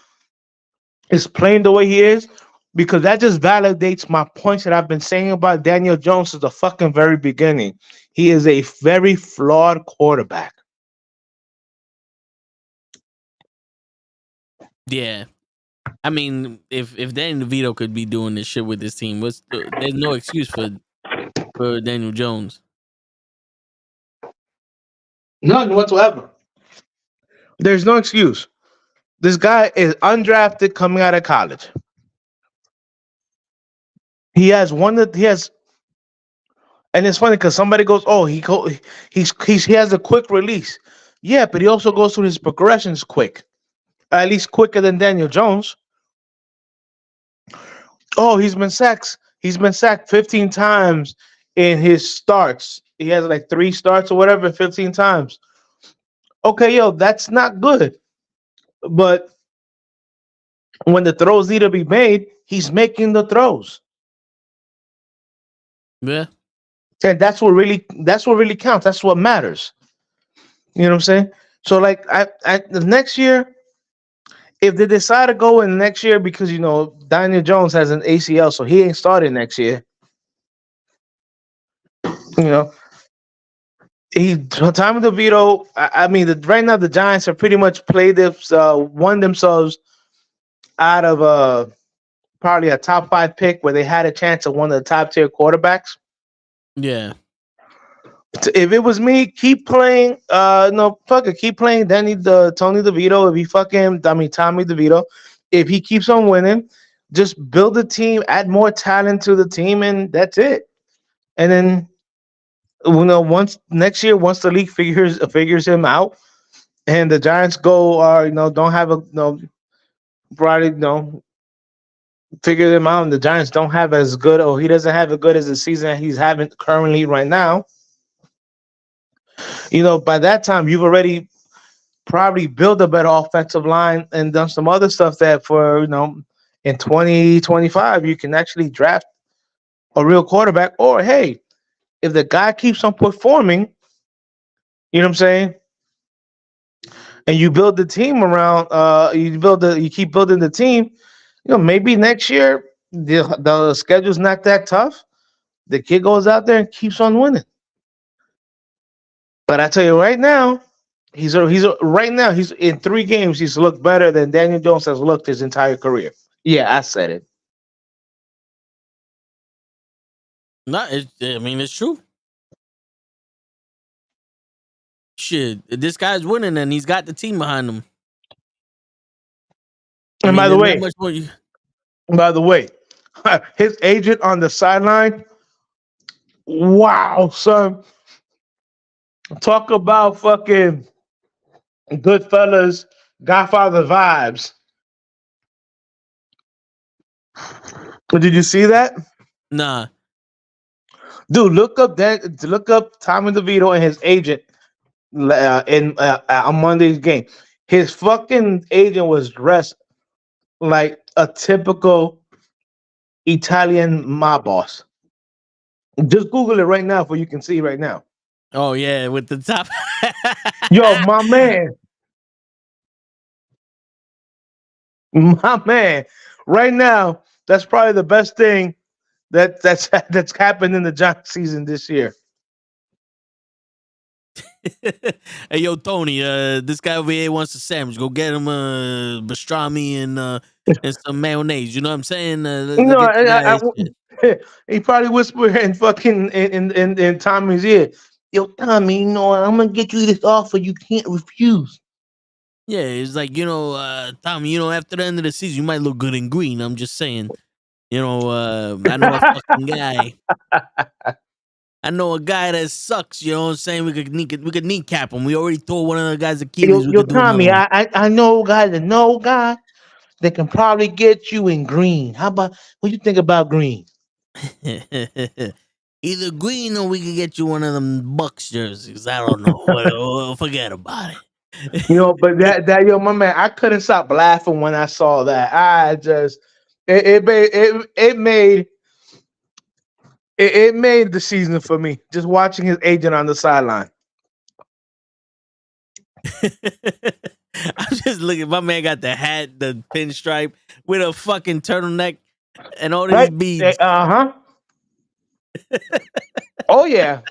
is playing the way he is because that just validates my points that I've been saying about Daniel Jones since the fucking very beginning. He is a very flawed quarterback. Yeah. I mean, if Danny DeVito could be doing this shit with this team, there's no excuse for Daniel Jones. None whatsoever. There's no excuse. This guy is undrafted coming out of college. He has, and it's funny because somebody goes, "Oh, he has a quick release." Yeah, but he also goes through his progressions quick, at least quicker than Daniel Jones. Oh, he's been sacked. He's been sacked 15 times in his starts. He has like 3 starts or whatever, 15 times. Okay, yo, that's not good. But when the throws need to be made, he's making the throws. Yeah. And that's what really counts. That's what matters. You know what I'm saying? So like the next year, if they decide to go in next year because Daniel Jones has an ACL, so he ain't starting next year. You know, Tommy DeVito. I mean, right now the Giants have pretty much won themselves out of probably a top 5 pick where they had a chance of one of the top tier quarterbacks. Yeah. If it was me, keep playing. No, fuck it, keep playing. Tony DeVito. Tommy DeVito. If he keeps on winning, just build a team, add more talent to the team, and that's it. And then, once next year, once the league figures him out, and the Giants don't have probably figure them out, and the Giants don't have as good, or he doesn't have as good as the season that he's having currently right now. By that time, you've already probably built a better offensive line and done some other stuff that in 2025, you can actually draft a real quarterback. Or, hey, if the guy keeps on performing, you know what I'm saying? And you build the team around, you keep building the team, maybe next year, the schedule's not that tough. The kid goes out there and keeps on winning. But I tell you right now, he's in 3 games. He's looked better than Daniel Jones has looked his entire career. Yeah, I said it. No, it's true. Shit, this guy's winning and he's got the team behind him. And by the way, his agent on the sideline. Wow, son. Talk about fucking Goodfellas, Godfather vibes. Did you see that? Nah. Dude, look up Tommy DeVito and his agent on Monday's game. His fucking agent was dressed like a typical Italian mob boss. Just Google it right now, for you can see right now. Oh yeah, with the top. Yo, my man, my man. Right now, that's probably the best thing that's happened in the Giants season this year. Hey yo, Tony, this guy over here wants a sandwich. Go get him pastrami and some mayonnaise. You know what I'm saying? Let's No, get the guy shit. he probably whispered in fucking in Tommy's ear. Yo, Tommy, I'm gonna get you this offer you can't refuse. Yeah, it's like, Tommy, after the end of the season, you might look good in green. I'm just saying. I know a fucking guy. I know a guy that sucks. You know what I'm saying? We could kneecap him. We already tore one of the guys' Achilles. We Yo, could do another Tommy, one. I know a guy that can probably get you in green. How about what you think about green? Either green or we could get you one of them Bucks jerseys. I don't know. Forget about it. But that my man, I couldn't stop laughing when I saw that. I just it made the season for me. Just watching his agent on the sideline. I'm just looking. My man got the hat, the pinstripe with a fucking turtleneck and all these Right? beads. Oh yeah.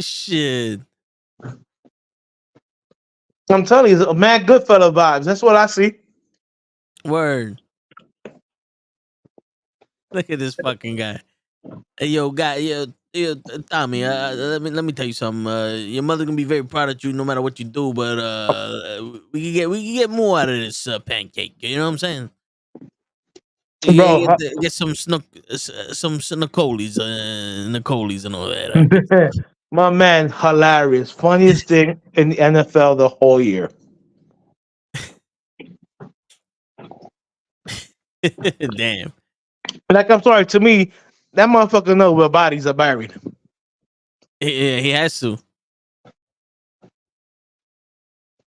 Shit. I'm telling you, mad Goodfellas vibes. That's what I see. Word. Look at this fucking guy. Hey, yo, Tommy. Let me tell you something. Your mother gonna be very proud of you, no matter what you do. But we can get more out of this pancake. You know what I'm saying? Bro, Get some NuKKle's and all that. my man, hilarious. Funniest thing in the NFL the whole year. Damn. Like, I'm sorry, to me, that motherfucker knows where bodies are buried. Yeah, he has to.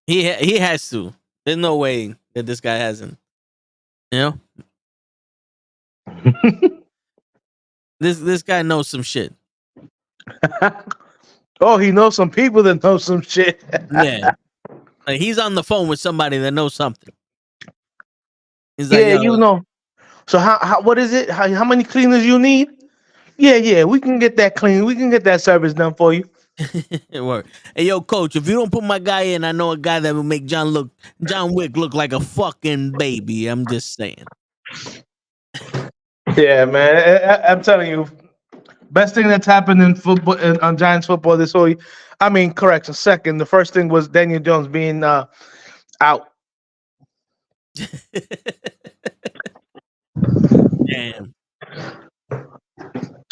He has to. There's no way that this guy hasn't. You know? This guy knows some shit. Oh, he knows some people that know some shit. Yeah. Like, he's on the phone with somebody that knows something. He's like, Yeah, yo, So how what is it? How many cleaners you need? Yeah, we can get that clean. We can get that service done for you. it worked. Hey, yo, coach, if you don't put my guy in, I know a guy that will make John Wick look like a fucking baby. I'm just saying. Yeah, man. I'm telling you, best thing that's happened in football on Giants football this whole year. I mean, correction. Second, the first thing was Daniel Jones being out. Damn. Oh,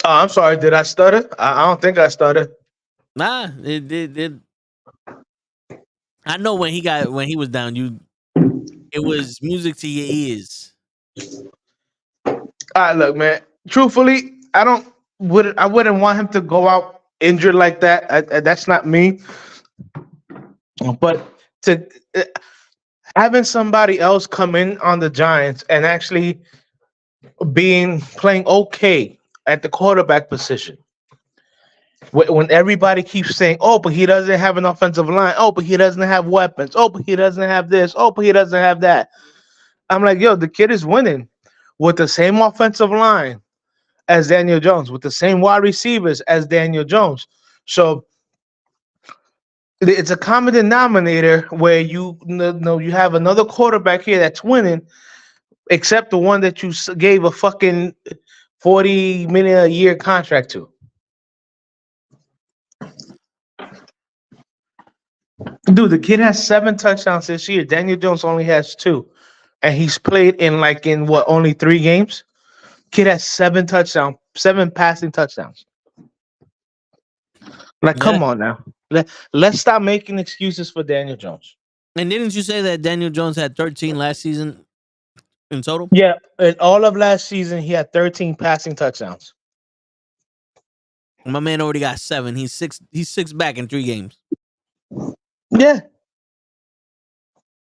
I'm sorry. Did I stutter? I don't think I stuttered. Nah, it. I know when he was down, it was music to your ears. All right, look, man. Truthfully, I wouldn't want him to go out injured like that. That's not me. But to having somebody else come in on the Giants and actually playing okay at the quarterback position, when everybody keeps saying, "Oh, but he doesn't have an offensive line. Oh, but he doesn't have weapons. Oh, but he doesn't have this. Oh, but he doesn't have that." I'm like, yo, the kid is winning with the same offensive line as Daniel Jones, with the same wide receivers as Daniel Jones. So it's a common denominator where you have another quarterback here that's winning, except the one that you gave a fucking $40 million a year contract to. Dude, the kid has 7 touchdowns this year. Daniel Jones only has 2, and he's played in only 3 games. Kid has 7 passing touchdowns. Like, come on now. Let's stop making excuses for Daniel Jones. And didn't you say that Daniel Jones had 13 last season? in total. Yeah, and all of last season he had 13 passing touchdowns. My man already got 7. He's 6. He's 6 back in 3 games. Yeah.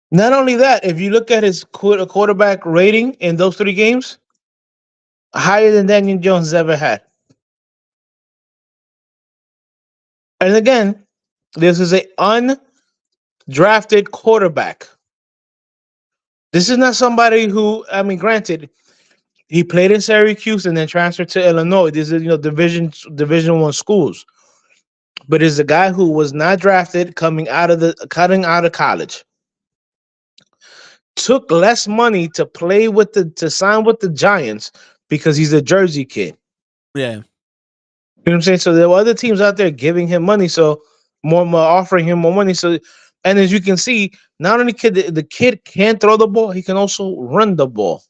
Not only that, if you look at his quarterback rating in those 3 games, higher than Daniel Jones has ever had. And again, this is a undrafted quarterback. This is not somebody who, I mean, granted, he played in Syracuse and then transferred to Illinois. This is Division 1 schools, but is a guy who was not drafted cutting out of college. Took less money to sign with the Giants because he's a Jersey kid. Yeah. You know what I'm saying? So there were other teams out there giving him money, so more offering him more money. So, and as you can see, not only can the kid can throw the ball, he can also run the ball.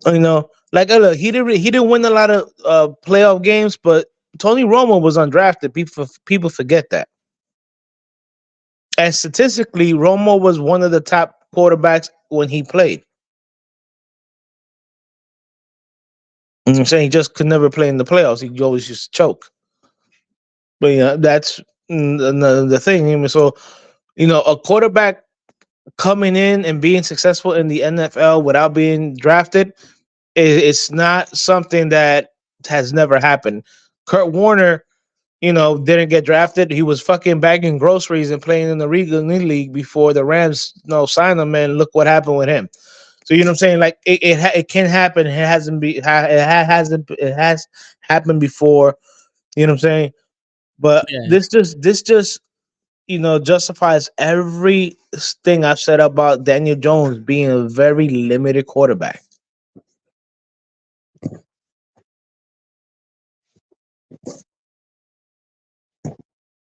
You know, like look, he didn't win a lot of playoff games, but Tony Romo was undrafted. People forget that. And statistically, Romo was one of the top quarterbacks when he played. You know what I'm saying? He just could never play in the playoffs. He always used to choke. But that's the thing. So, a quarterback coming in and being successful in the NFL without being drafted, it's not something that has never happened. Kurt Warner, didn't get drafted. He was fucking bagging groceries and playing in the league before the Rams signed him, and look what happened with him. So you know what I'm saying? Like it can happen. It has happened before. You know what I'm saying? But Yeah. this just justifies everything I've said about Daniel Jones being a very limited quarterback.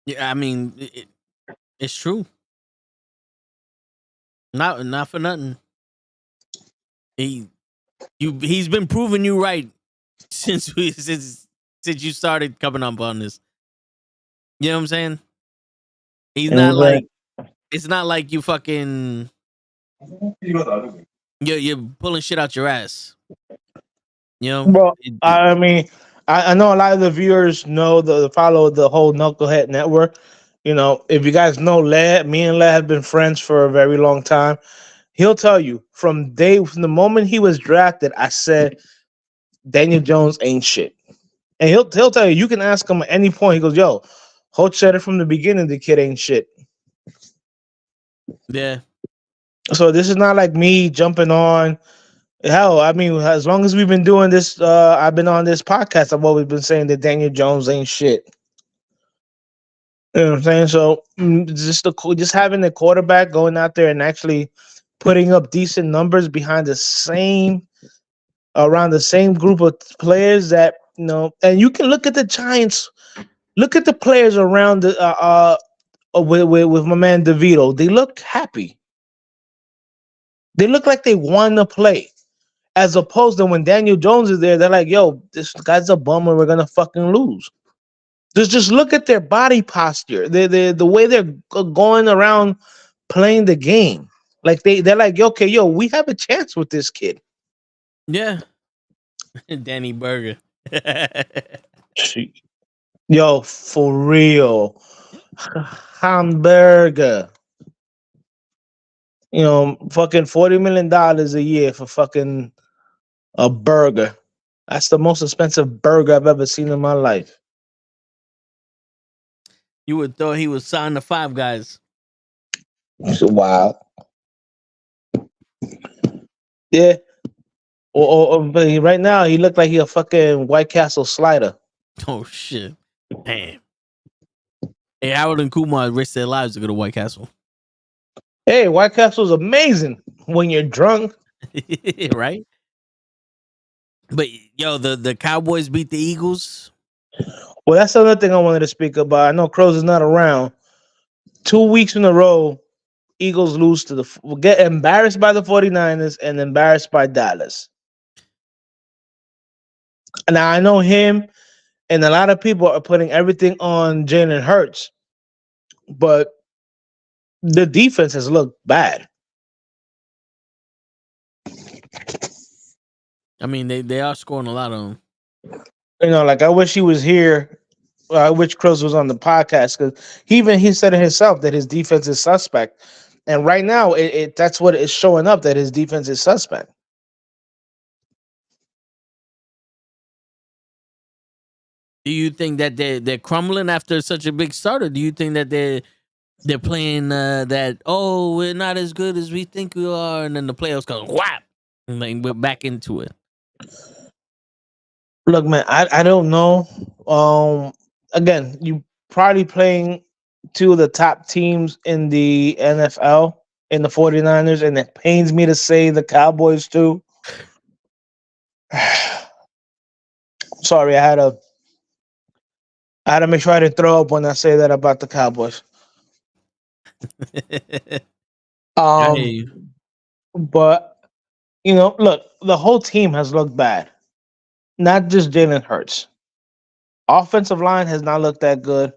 Yeah, I mean, it's true. Not for nothing. He's been proving you right since you started coming up on this. You know what I'm saying? He's not like it's not like you fucking you're pulling shit out your ass. You know? Well, I mean, I know a lot of the viewers know follow the whole Knucklehead network. If you guys know Lad, me and Lad have been friends for a very long time. He'll tell you from the moment he was drafted, I said Daniel Jones ain't shit, and he'll tell you. You can ask him at any point. He goes, "Yo, Holt said it from the beginning. The kid ain't shit." Yeah. So this is not like me jumping on. Hell, I mean, as long as we've been doing this, I've been on this podcast. I've always been saying that Daniel Jones ain't shit. You know what I'm saying? So just having the quarterback going out there and actually putting up decent numbers behind around the same group of players that and you can look at the Giants, look at the players around with my man DeVito. They look happy. They look like they want to play. As opposed to when Daniel Jones is there, they're like, yo, this guy's a bummer. We're gonna fucking lose. Just look at their body posture. The way they're going around playing the game. Like they're like, okay, yo, we have a chance with this kid. Yeah. Danny Burger. Yo, for real. Hamburger. Fucking $40 million a year for fucking a burger. That's the most expensive burger I've ever seen in my life. You would thought he was signed to Five Guys. Wow. Yeah. But right now he looked like he a fucking White Castle slider. Oh shit. Damn. Hey, Howard and Kumar risked their lives to go to White Castle. Hey, White Castle's amazing when you're drunk. Right? But yo, the Cowboys beat the Eagles. Well, that's another thing I wanted to speak about. I know Crows is not around. 2 weeks in a row, Eagles lose get embarrassed by the 49ers and embarrassed by Dallas. Now, I know him and a lot of people are putting everything on Jalen Hurts, but the defense has looked bad. I mean, they are scoring a lot of them. Like I wish he was here. I wish Chris was on the podcast because he said it himself that his defense is suspect, and right now that's what is showing up that his defense is suspect. Do you think that they're crumbling after such a big start, or do you think that they're playing that we're not as good as we think we are, and then the playoffs come whap, and like we're back into it? Look, man, I don't know. Again, you probably playing two of the top teams in the NFL in the 49ers, and it pains me to say the Cowboys too. Sorry, I had to make sure I didn't throw up when I say that about the Cowboys. I hear you. But look, the whole team has looked bad. Not just Jalen Hurts. Offensive line has not looked that good.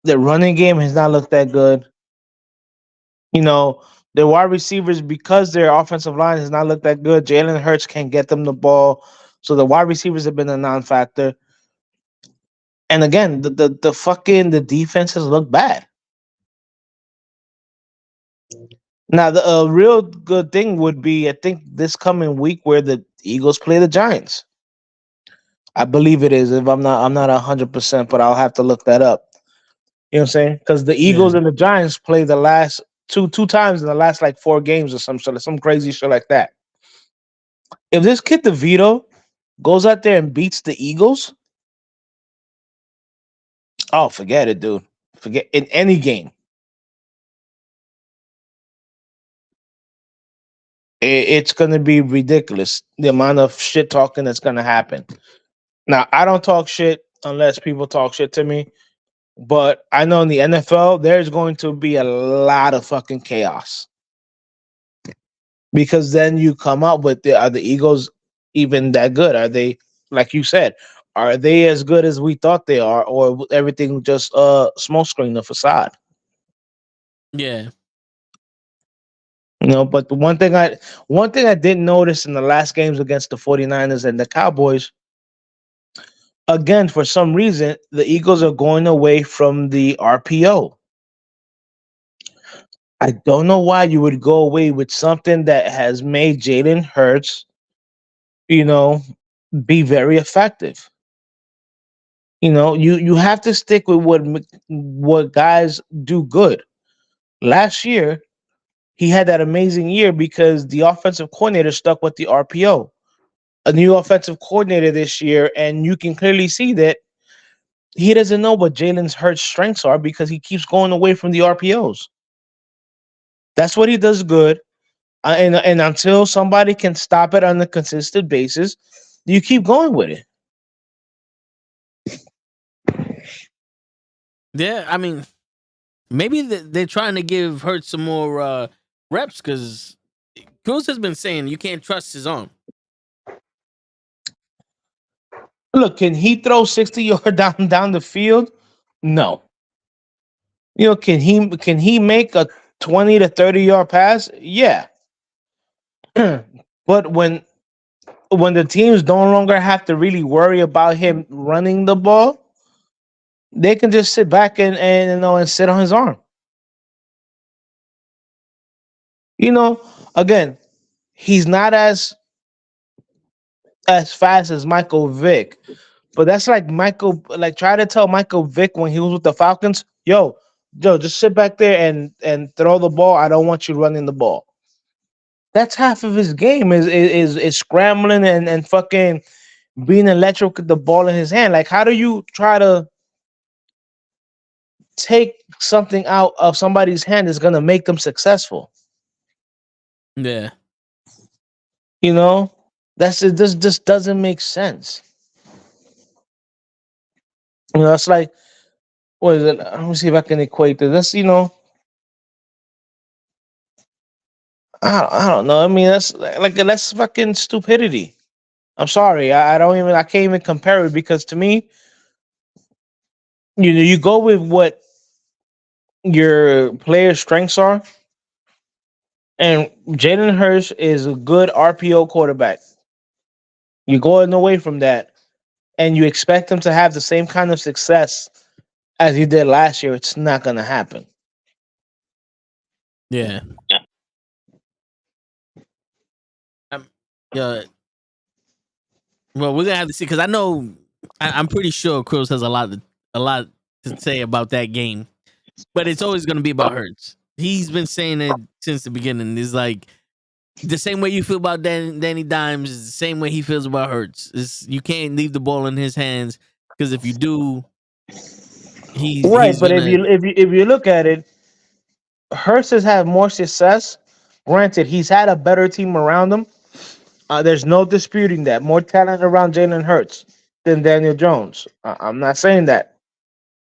The running game has not looked that good. You know, the wide receivers, because their offensive line has not looked that good, Jalen Hurts can't get them the ball. So the wide receivers have been a non-factor. And again, the defense has looked bad. Now the real good thing would be, I think, this coming week where the Eagles play the Giants. I believe it is. If I'm not 100%, but I'll have to look that up. You know what I'm saying? Because the Yeah. Eagles and the Giants play the last two times in the last like 4 games or some crazy shit like that. If this kid DeVito goes out there and beats the Eagles, oh, forget it, dude. Forget in any game. It's gonna be ridiculous the amount of shit talking that's gonna happen. Now, I don't talk shit unless people talk shit to me, but I know in the NFL there's going to be a lot of fucking chaos because then you come up with are the Eagles even that good? Are they, like you said, are they as good as we thought they are, or everything just smoke screen, the facade? Yeah. But the one thing I didn't notice in the last games against the 49ers and the Cowboys, again, for some reason, the Eagles are going away from the RPO. I don't know why you would go away with something that has made Jalen Hurts, you know, be very effective. You have to stick with what guys do good. Last year, he had that amazing year because the offensive coordinator stuck with the RPO. A new offensive coordinator this year, and you can clearly see that he doesn't know what Jalen Hurts' strengths are because he keeps going away from the RPOs. That's what he does good. And until somebody can stop it on a consistent basis, you keep going with it. Yeah, I mean, maybe they're trying to give Hurts some more reps because Cruz has been saying you can't trust his arm. Look, can he throw 60 yard down the field? No. Can he make a 20 to 30 yard pass? Yeah. But when the teams no longer have to really worry about him running the ball, they can just sit back and sit on his arm. Again, he's not as fast as Michael Vick, but that's like try to tell Michael Vick when he was with the Falcons, yo, just sit back there and throw the ball. I don't want you running the ball. That's half of his game is scrambling and fucking being electric with the ball in his hand. Like, how do you try to take something out of somebody's hand that's gonna make them successful? Yeah. That's it. This just doesn't make sense. It's like, what is it? Let me see if I can equate this. I don't know. I mean, that's fucking stupidity. I'm sorry. I can't even compare it because to me, you go with what your player's strengths are, And Jalen Hurts is a good RPO quarterback. You're going away from that, and you expect him to have the same kind of success as he did last year. It's not going to happen. Yeah. Yeah. Well, we're gonna have to see because I know I'm pretty sure Cruz has a lot to say about that game, but it's always gonna be about Hurts. He's been saying it since the beginning. It's like the same way you feel about Danny Dimes is the same way he feels about Hurts. You can't leave the ball in his hands because if you do, Right, he's but gonna. if you look at it, Hurst has had more success. Granted, he's had a better team around him. There's no disputing that. More talent around Jalen Hurts than Daniel Jones. I'm not saying that.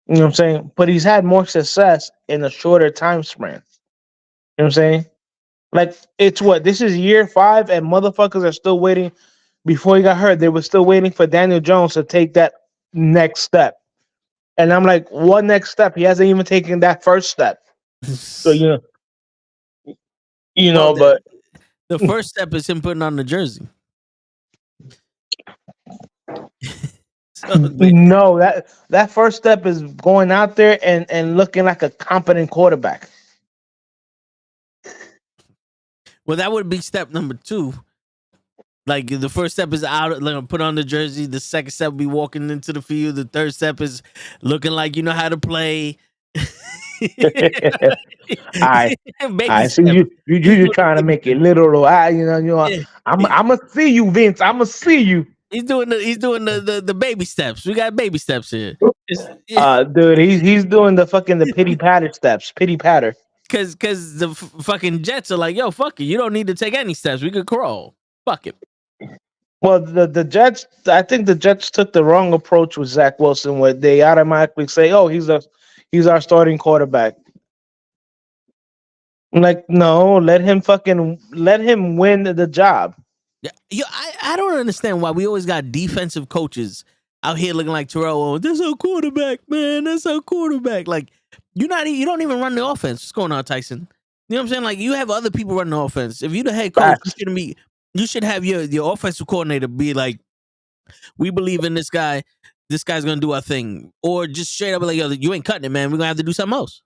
You know what I'm saying? But he's had more success in a shorter time span. You know what I'm saying? Like, it's what? This is year 5, and motherfuckers are still waiting. Before he got hurt, they were still waiting for Daniel Jones to take that next step. And I'm like, what next step? He hasn't even taken that first step. So, Well, but the first step is him putting on the jersey. So, no, that first step is going out there and looking like a competent quarterback. well, that would be step number 2. Like the first step is out, like put on the jersey. The second step will be walking into the field. The third step is looking like you know how to play. I Baby I see step. you trying to make it literal. Yeah. I'm gonna see you, Vince. I'm gonna see you. He's doing the baby steps. We got baby steps here. Yeah, Dude, he's doing the pity patter steps. Pity patter. because the fucking Jets are like, yo, fuck it. You don't need to take any steps. We could crawl. Fuck it. Well, the Jets, I think the Jets took the wrong approach with Zach Wilson, where they automatically say, "Oh, he's our starting quarterback." I'm like, no, let him win the job. Yeah, I don't understand why we always got defensive coaches out here looking like Terrell Owens. That's our quarterback, man. That's our quarterback. Like you don't even run the offense. What's going on, Tyson? You know what I'm saying? Like you have other people running the offense. If you're the head coach, Facts. you should have your offensive coordinator be like, we believe in this guy. This guy's gonna do our thing, or just straight up be like, yo, you ain't cutting it, man. We're gonna have to do something else.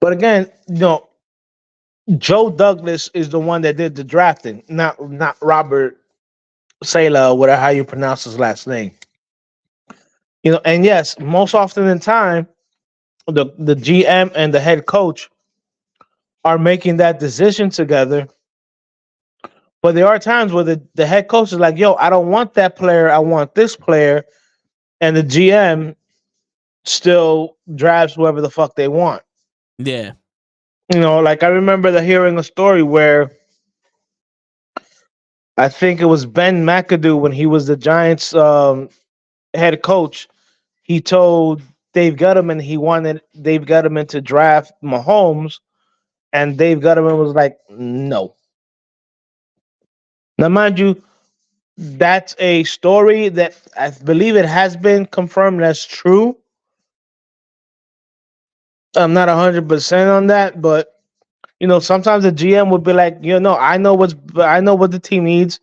But again, Joe Douglas is the one that did the drafting, not Robert Sala, whatever how you pronounce his last name. And yes, most often in time, the GM and the head coach are making that decision together. But there are times where the head coach is like, yo, I don't want that player, I want this player. And the GM still drives whoever the fuck they want. Yeah. Like I remember hearing a story where I think it was Ben McAdoo when he was the Giants head coach. He told Dave Gettleman he wanted Dave Gettleman to draft Mahomes, and Dave Gettleman was like, no. Now, mind you, that's a story that I believe it has been confirmed as true. I'm not 100% on that, but sometimes the GM would be like, I know what the team needs.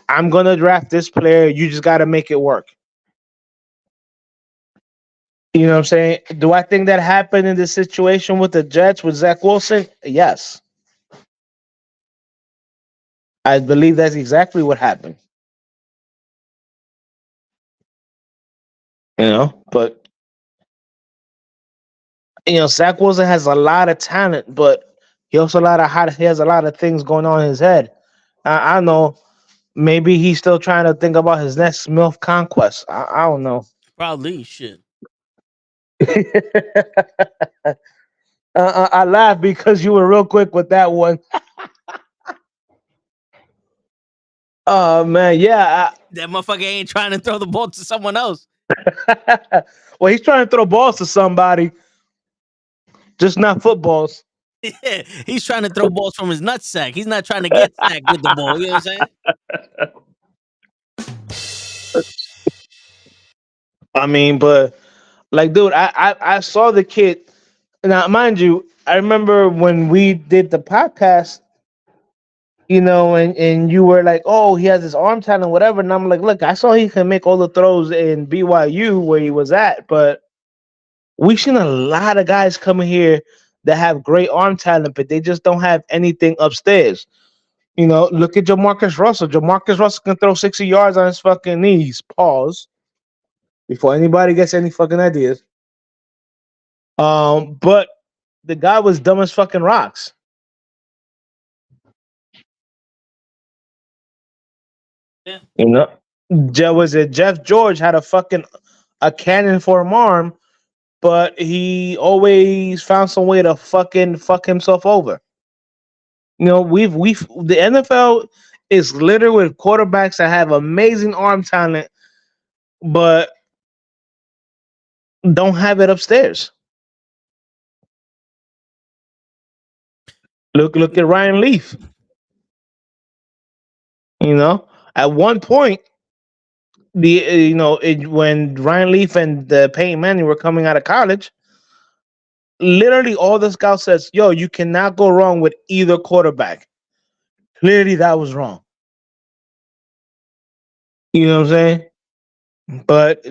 I'm gonna draft this player. You just got to make it work. You know what I'm saying? Do I think that happened in this situation with the Jets with Zach Wilson? Yes. I believe that's exactly what happened. But Zach Wilson has a lot of talent, but he also he has a lot of things going on in his head. I know. Maybe he's still trying to think about his next MILF conquest. I don't know. Probably shit. I laughed because you were real quick with that one. Oh man, yeah. That motherfucker ain't trying to throw the ball to someone else. Well, he's trying to throw balls to somebody, just not footballs. Yeah, he's trying to throw balls from his nutsack. He's not trying to get sacked with the ball. You know what I'm saying? I mean, but like, dude, I saw the kid. Now, mind you, I remember when we did the podcast, and you were like, "Oh, he has his arm talent, whatever." And I'm like, "Look, I saw he can make all the throws in BYU where he was at, but we've seen a lot of guys coming here that have great arm talent, but they just don't have anything upstairs." Look at Jamarcus Russell. Jamarcus Russell can throw 60 yards on his fucking knees. Pause before anybody gets any fucking ideas. But the guy was dumb as fucking rocks. Yeah. Was it Jeff George had a cannon for an arm, but he always found some way to fucking fuck himself over. We've the NFL is littered with quarterbacks that have amazing arm talent, but don't have it upstairs. Look at Ryan Leaf. At one point, when Ryan Leaf and Peyton Manning were coming out of college, literally all the scouts says, "Yo, you cannot go wrong with either quarterback." Clearly, that was wrong. You know what I'm saying? But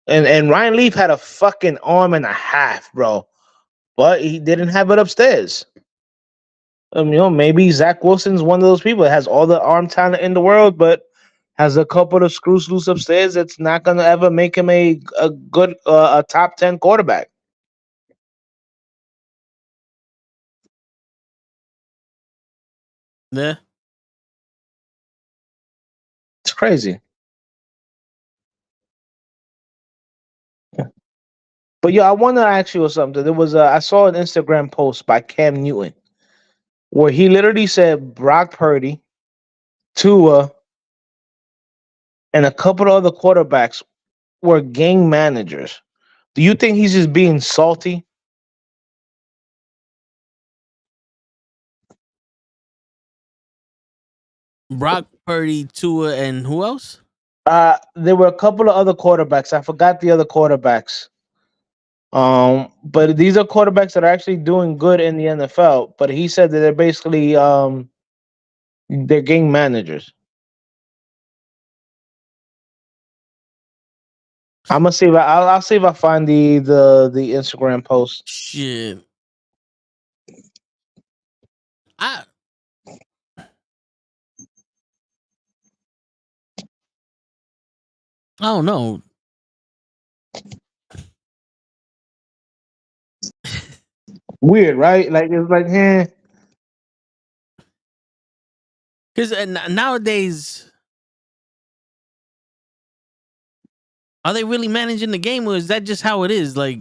and Ryan Leaf had a fucking arm and a half, bro. But he didn't have it upstairs. Maybe Zach Wilson's one of those people that has all the arm talent in the world, but has a couple of screws loose upstairs. It's not gonna ever make him a good a top 10 quarterback. Yeah. It's crazy. But I want to ask you something. I saw an Instagram post by Cam Newton where he literally said Brock Purdy, Tua, and a couple of other quarterbacks were gang managers. Do you think he's just being salty? Brock Purdy, Tua, and who else? There were a couple of other quarterbacks. I forgot the other quarterbacks. But these are quarterbacks that are actually doing good in the NFL. But he said that they're basically they're gang managers. I'm gonna see if I'll see if I find the Instagram post. Shit. I I don't know. Weird, right? Like it's like, Because nowadays, are they really managing the game, or is that just how it is? Like,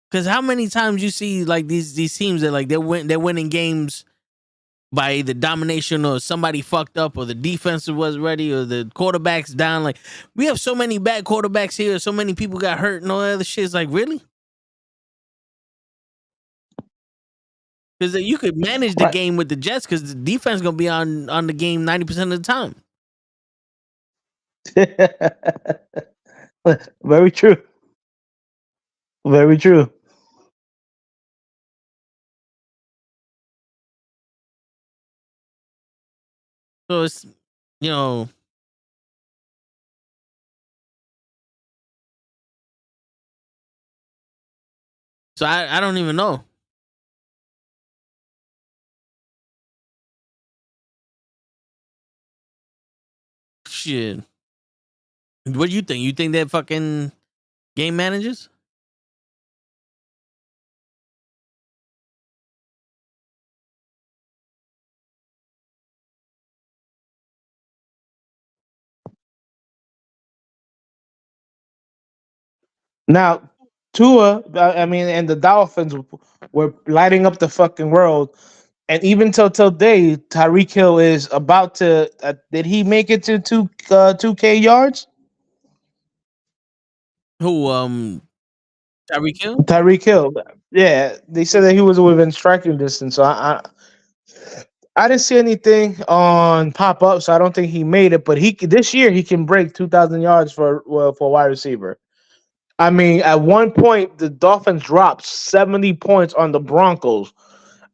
because how many times you see like these teams that like they're winning games by either domination or somebody fucked up or the defense was ready or the quarterback's down. Like, we have so many bad quarterbacks here, so many people got hurt and all that other shit. It's like, really? Because you could manage the right. game with the Jets because the defense gonna be on the game 90% of the time. Very true. Very true. So it's you know so I don't even know. Shit. What do you think? You think they're fucking game managers? Now, Tua, I mean, and the Dolphins were lighting up the fucking world. And even till today, Tyreek Hill is about to. Did he make it to 2K yards? Who Tyreek Hill? Tyreek Hill. Yeah, they said that he was within striking distance. So I didn't see anything on pop up, so I don't think he made it. But this year he can break 2,000 yards for wide receiver. I mean, at one point, the Dolphins dropped 70 points on the Broncos.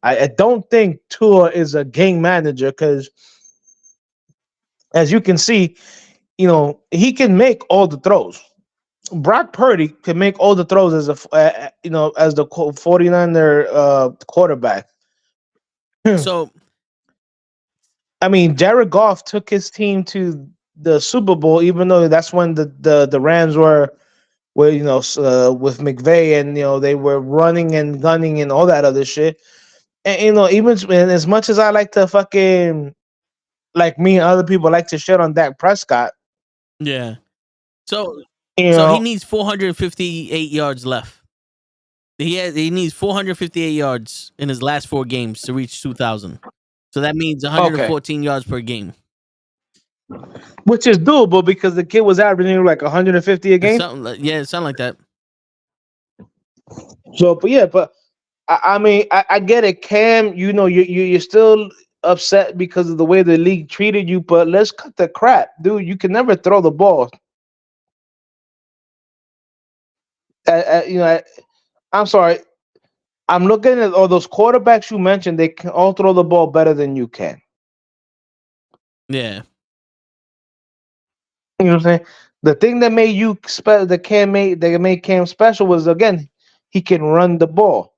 I don't think Tua is a game manager because, as you can see, he can make all the throws. Brock Purdy can make all the throws as as the 49er quarterback. So I mean, Jared Goff took his team to the Super Bowl, even though that's when the Rams were with McVay, and they were running and gunning and all that other shit. And even and as much as I like to fucking, like, me and other people like to shit on Dak Prescott, yeah. So you so he know, needs 458 yards left. He needs 458 yards in his last 4 games to reach 2,000. So that means okay, 114 yards per game. which is doable because the kid was averaging like 150 a It's game. something like that. So, but I mean, I get it, Cam. You're still upset because of the way the league treated you, but let's cut the crap, dude. You can never throw the ball. I'm sorry. I'm looking at all those quarterbacks you mentioned. They can all throw the ball better than you can. Yeah. You know what I'm saying? The thing that made you that made Cam special was, again, he can run the ball.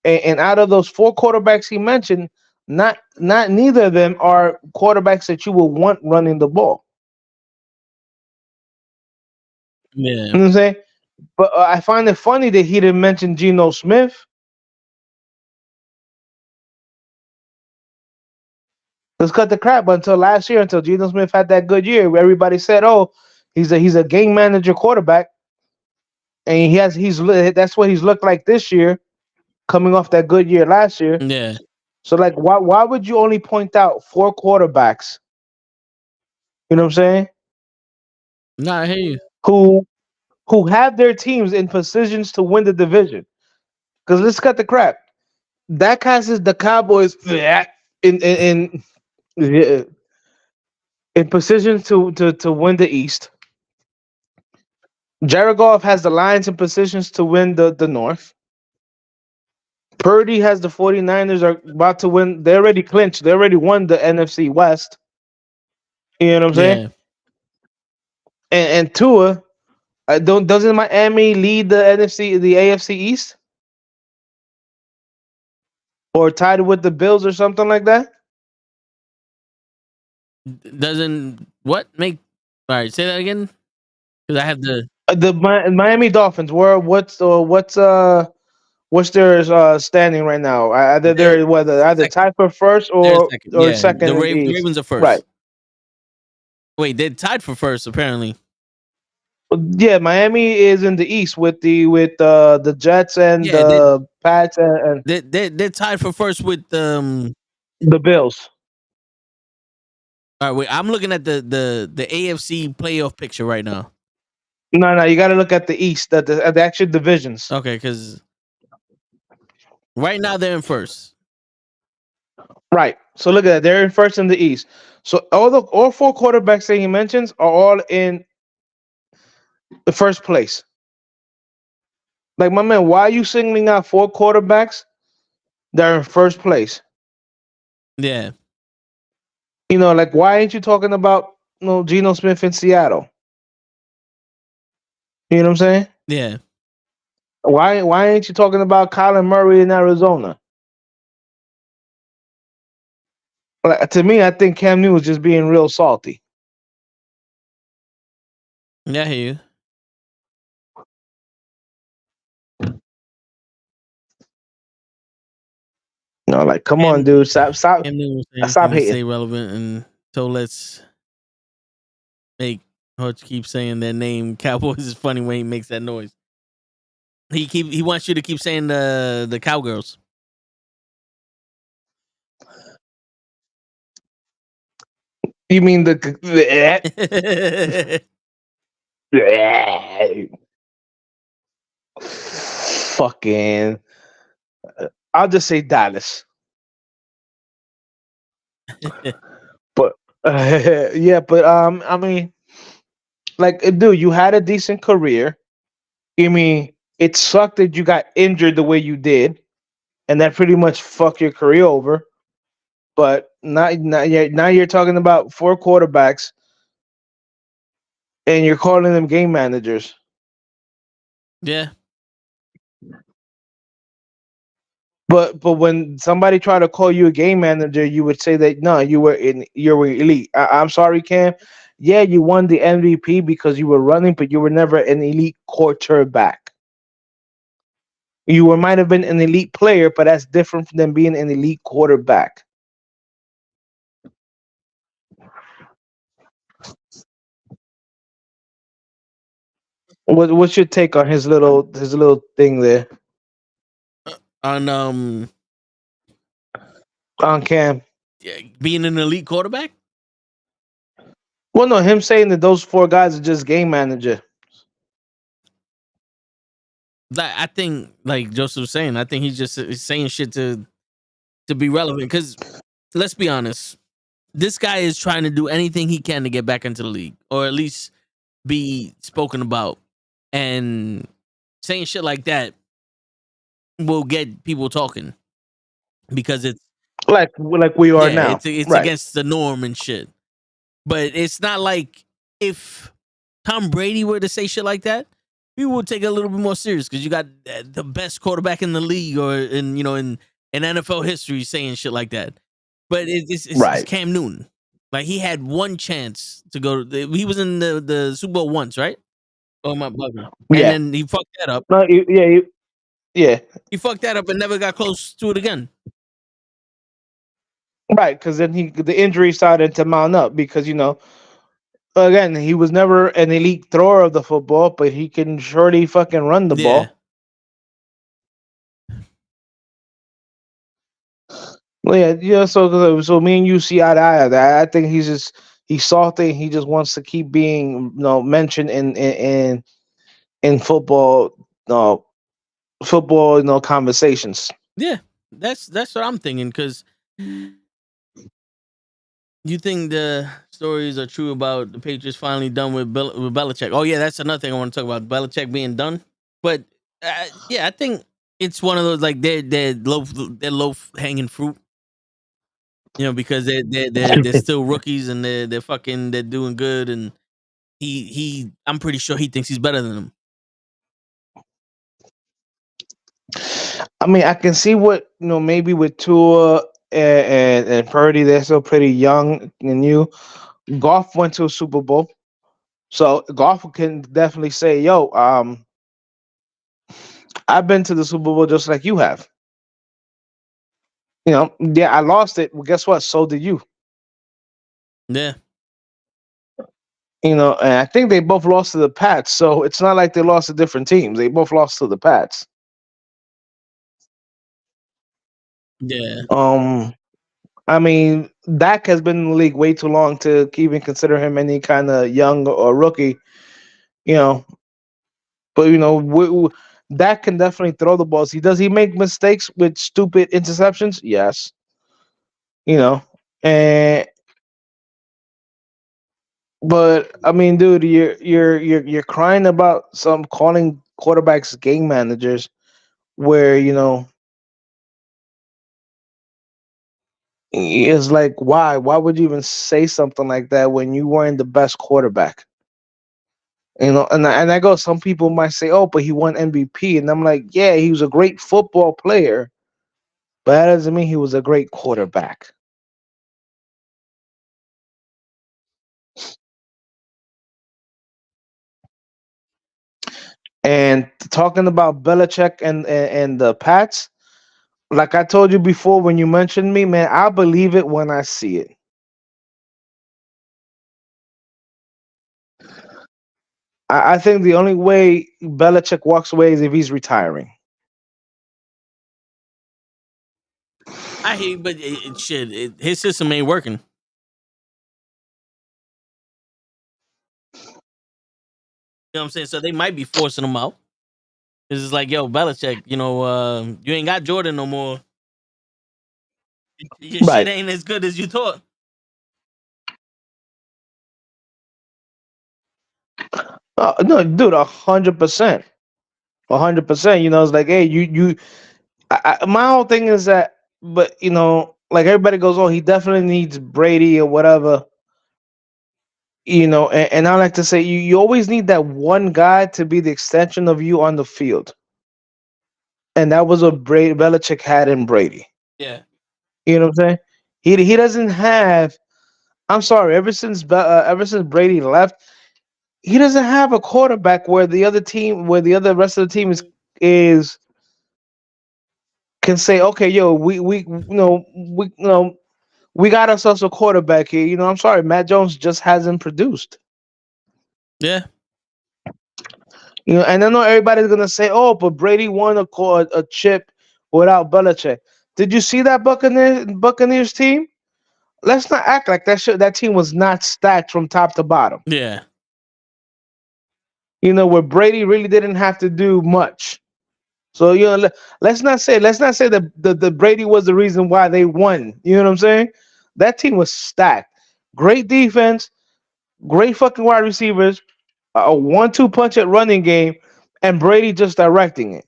And out of those 4 quarterbacks he mentioned, not neither of them are quarterbacks that you will want running the ball. Yeah. You know what I'm saying? But I find it funny that he didn't mention Geno Smith. Let's cut the crap. But until last year, until Geno Smith had that good year, where everybody said, "Oh, he's a game manager quarterback," and that's what he's looked like this year, coming off that good year last year. Yeah. So, like, why would you only point out 4 quarterbacks? You know what I'm saying? Nah, I hear you. Who have their teams in positions to win the division? Because let's cut the crap. Dak has the Cowboys in in position to win the East. Jared Goff has the Lions in positions to win the North. Purdy has the 49ers are about to win. They already clinched. They already won the NFC West. You know what I'm saying? Yeah. And Tua, doesn't Miami lead the AFC East, or tied with the Bills or something like that? Doesn't what make all right, say that again? Because I have the The Miami Dolphins. What's their standing right now? Either they're they're whether either second. tied for first They're or second. or Yeah. second in the The East. Ravens are Right. first. Wait, they're tied for first, apparently. Yeah, Miami is in the East with the Jets and Yeah, the Pats and they're tied for first with the Bills. all right, wait, I'm looking at the AFC playoff picture right now. No, you got to look at the East, the actual divisions. Okay, because right now they're in first. Right. So look at that. They're in first in the East. So all 4 quarterbacks that he mentions are all in the first place. Like, my man, why are you singling out 4 quarterbacks that are in first place? Yeah. Like, why ain't you talking about Geno Smith in Seattle? You know what I'm saying? Yeah. Why ain't you talking about Kyler Murray in Arizona? Like, to me, I think Cam Newton was just being real salty. Yeah, I hear you. Like, come on, Cam dude, stop Newton was saying anything to hating. stay relevant, and so let's make Hutch keep saying their name. Cowboys is funny when he makes that noise. He wants you to keep saying the Cowgirls. You mean the fucking? I'll just say Dallas. But yeah, but I mean, like, dude, you had a decent career. I mean, it sucked that you got injured the way you did, and that pretty much fucked your career over. But now you're talking about four quarterbacks, and you're calling them game managers. Yeah. But when somebody tried to call you a game manager, you would say that no, you were elite. I'm sorry, Cam. Yeah, you won the MVP because you were running, but you were never an elite quarterback. Might have been an elite player, but that's different than being an elite quarterback. What's your take on his little thing there On on Cam? yeah, being an elite quarterback. Well, no, him saying that those four guys are just game manager. I think, like Joseph was saying, I think he's saying shit to be relevant. Because let's be honest, this guy is trying to do anything he can to get back into the league, or at least be spoken about. And saying shit like that will get people talking because it's Like we are yeah, now, it's right? against the norm and shit. But it's not like if Tom Brady were to say shit like that, people would take it a little bit more serious because you got the best quarterback in the league or in NFL history saying shit like that. But it's Right. Cam Newton. Like he had one chance to go. He was in the Super Bowl once, right? Oh my bugging. And Yeah. then he fucked that up. No. Yeah. He fucked that up and never got close to it again. Right. Because then the injury started to mount up because again he was never an elite thrower of the football, but he can surely fucking run the Yeah. ball. Well, yeah. Yeah. So me and you see eye to eye on that. I think he's salty. He just wants to keep being mentioned in football. No football. Conversations. Yeah. That's what I'm thinking because you think the stories are true about the Patriots finally done with Belichick? Oh yeah, that's another thing I want to talk about. Belichick being done, but yeah, I think it's one of those like they're low hanging fruit, because they're still rookies and they're doing good, and I'm pretty sure he thinks he's better than them. I mean, I can see what maybe with Tua and Purdy, they're still pretty young and new. Goff went to a Super Bowl, so Goff can definitely say, "Yo, I've been to the Super Bowl just like you have." Yeah, I lost it. Well, guess what? So did you. Yeah, And I think they both lost to the Pats, so it's not like they lost to different teams. They both lost to the Pats. yeah, Um, I mean, Dak has been in the league way too long to even consider him any kind of young or rookie. You know, but Dak can definitely throw the balls. He make mistakes with stupid interceptions? Yes. And but I mean, dude, you're crying about some calling quarterbacks game managers where it's like why would you even say something like that when you weren't the best quarterback? And I go, some people might say, oh, but he won MVP, and I'm like, yeah, he was a great football player, but that doesn't mean he was a great quarterback. And talking about Belichick and the Pats, like I told you before when you mentioned me, man, I believe it when I see it. I think the only way Belichick walks away is if he's retiring. I hear, you, but his system ain't working. You know what I'm saying? So they might be forcing him out. It's like, yo, Belichick, you ain't got Jordan no more. Your shit Right. ain't as good as you thought. No, dude, 100%. 100%. You know, it's like, hey, my whole thing is that, but you know, like everybody goes, oh, he definitely needs Brady or whatever. You know, and I like to say, you always need that one guy to be the extension of you on the field, and that was what Brady Belichick had in Brady. Yeah. You know what I'm saying? He doesn't have. I'm sorry. Ever since Brady left, he doesn't have a quarterback where the other team, where the other rest of the team is can say, okay, yo, we got ourselves a quarterback here. You know, I'm sorry, Matt Jones just hasn't produced. Yeah. You know, and I know everybody's gonna say, oh, but Brady won a chip without Belichick. Did you see that Buccaneers team? Let's not act like that team was not stacked from top to bottom. Yeah. You know, where Brady really didn't have to do much. So you know, let's not say that the Brady was the reason why they won. You know what I'm saying? That team was stacked. Great defense, great fucking wide receivers, a 1-2 punch at running game, and Brady just directing it.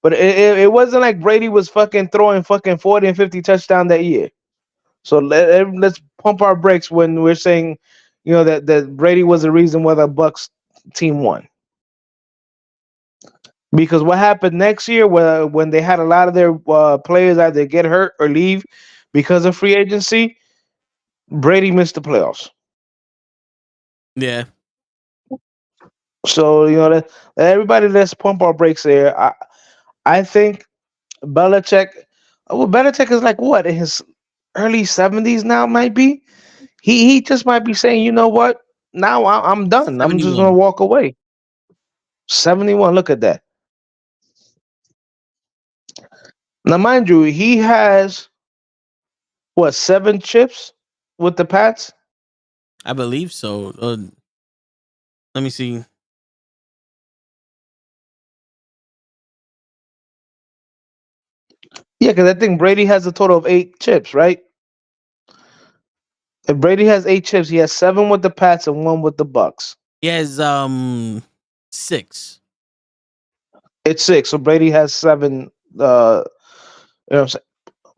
But it wasn't like Brady was fucking throwing fucking 40 and 50 touchdown that year. So let's pump our brakes when we're saying, you know, that Brady was the reason why the Bucks team won. Because what happened next year, when they had a lot of their players either get hurt or leave because of free agency, Brady missed the playoffs. Yeah. So you know that everybody, let's pump our brakes there. I think Belichick. Well, Belichick is like what in his early 70s now, might be. He just might be saying, you know what? Now I'm done. I'm just gonna 71. walk away. 71. Look at that. Now, mind you, he has what 7 chips with the Pats. I believe so. Let me see. Yeah, because I think Brady has a total of 8 chips, right? If Brady has 8 chips, he has 7 with the Pats and 1 with the Bucks. He has 6. It's 6. So Brady has 7. You know what I'm saying?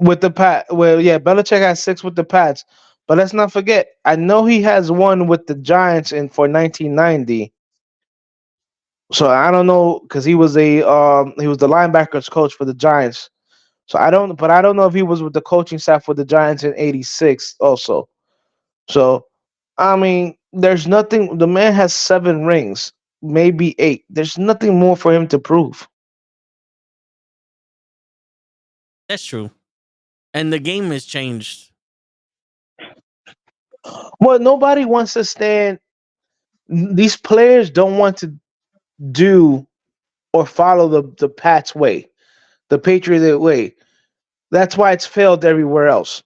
With the Pat, well, yeah, Belichick has 6 with the Pats, but let's not forget. I know he has 1 with the Giants in for 1990. So I don't know because he was the linebackers coach for the Giants. So I don't know if he was with the coaching staff for the Giants in '86 also. So I mean, there's nothing. The man has 7 rings, maybe 8. There's nothing more for him to prove. That's true. And the game has changed. Well, nobody wants to stand. These players don't want to do or follow the Pats way, the Patriot way. That's why it's failed everywhere else.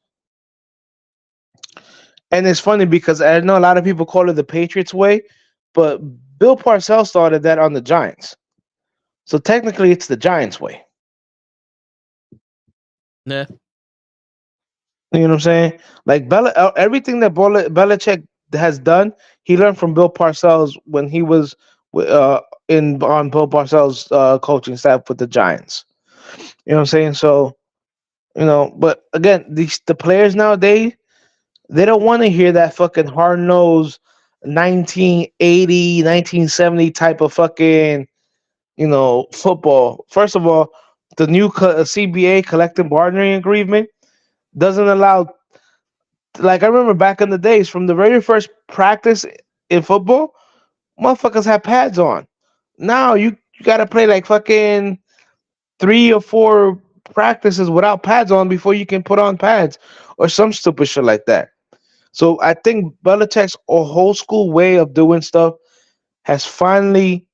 And it's funny because I know a lot of people call it the Patriots way, but Bill Parcells started that on the Giants. So technically, it's the Giants way. Yeah. You know what I'm saying? Like everything that Belichick has done, he learned from Bill Parcells when he was in on Bill Parcells' coaching staff with the Giants. You know what I'm saying? So you know, but again, the players nowadays they don't want to hear that fucking hard nosed 1980, 1970 type of fucking football. First of all, the new CBA collective bargaining agreement doesn't allow. Like I remember back in the days, from the very first practice in football, motherfuckers had pads on. Now you gotta play like fucking 3 or 4 practices without pads on before you can put on pads or some stupid shit like that. So I think Belichick's whole school way of doing stuff has finally,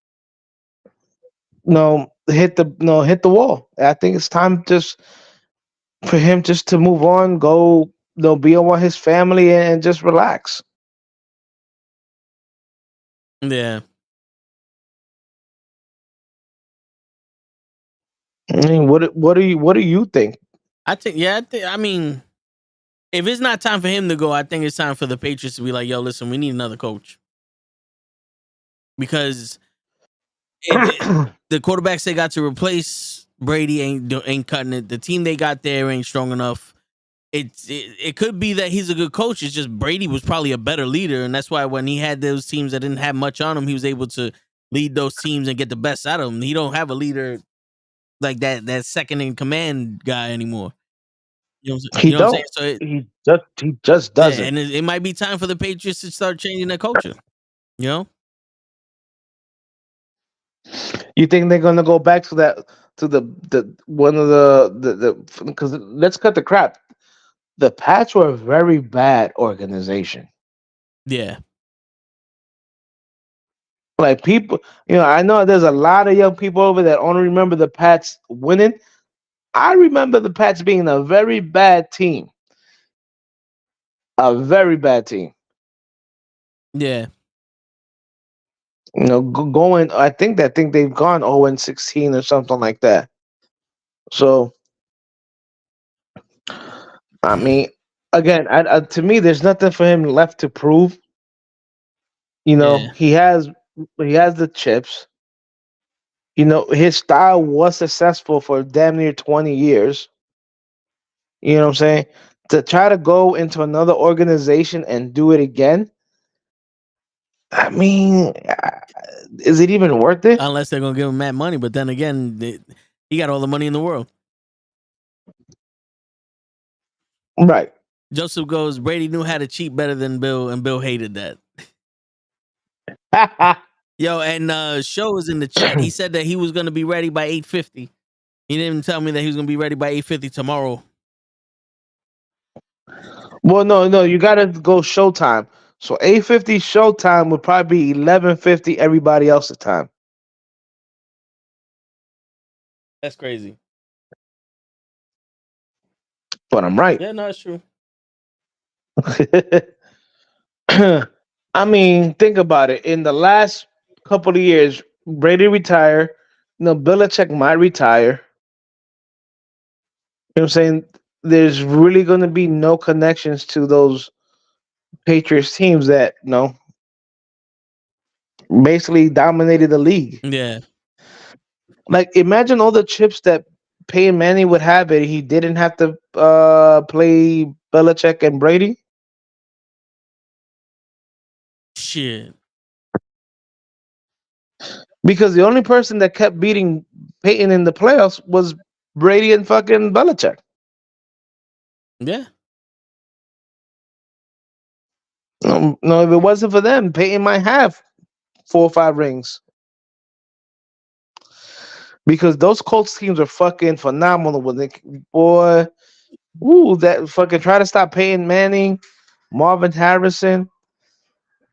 hit the wall. I think it's time just for him just to move on, go, be around his family and just relax. Yeah. I mean, what do you think? I mean, if it's not time for him to go, I think it's time for the Patriots to be like, yo, listen, we need another coach. Because The quarterbacks they got to replace Brady ain't cutting it. The team they got there ain't strong enough. It could be that he's a good coach. It's just Brady was probably a better leader, and that's why when he had those teams that didn't have much on him, he was able to lead those teams and get the best out of them. He don't have a leader like that second in command guy anymore. He You know what I'm saying? don't. So He just yeah, doesn't. and it might be time for the Patriots to start changing their culture. You know? You think they're gonna go back to that to the one of the because let's cut the crap. The Pats were a very bad organization. Yeah. Like people, I know there's a lot of young people over that only remember the Pats winning. I remember the Pats being a very bad team, a very bad team. Yeah. Going. I think they've gone 0-16 or something like that. So I mean, again, to me, there's nothing for him left to prove. Yeah. He has the chips. His style was successful for damn near 20 years. You know what I'm saying? To try to go into another organization and do it again, I mean, is it even worth it? Unless they're gonna give him that money, but then again, he got all the money in the world. Right. Joseph goes, Brady knew how to cheat better than Bill, and Bill hated that. Yo, and Show is in the chat. He said that he was gonna be ready by 8:50. He didn't tell me that he was gonna be ready by 8:50 tomorrow. Well, no, you gotta go showtime. So 8:50 showtime would probably be 11:50 everybody else's time. That's crazy. But I'm right. Yeah, no, it's true. I mean, think about it. In the last couple of years, Brady retired. Belichick might retire. You know what I'm saying? There's really going to be no connections to those Patriots teams that basically dominated the league. Yeah. Like, imagine all the chips that Peyton Manning would have it. He didn't have to play Belichick and Brady. Shit. Because the only person that kept beating Peyton in the playoffs was Brady and fucking Belichick. Yeah. No, if it wasn't for them, Peyton might have 4 or 5 rings. Because those Colts teams are fucking phenomenal. When they, boy, that fucking try to stop Peyton Manning, Marvin Harrison,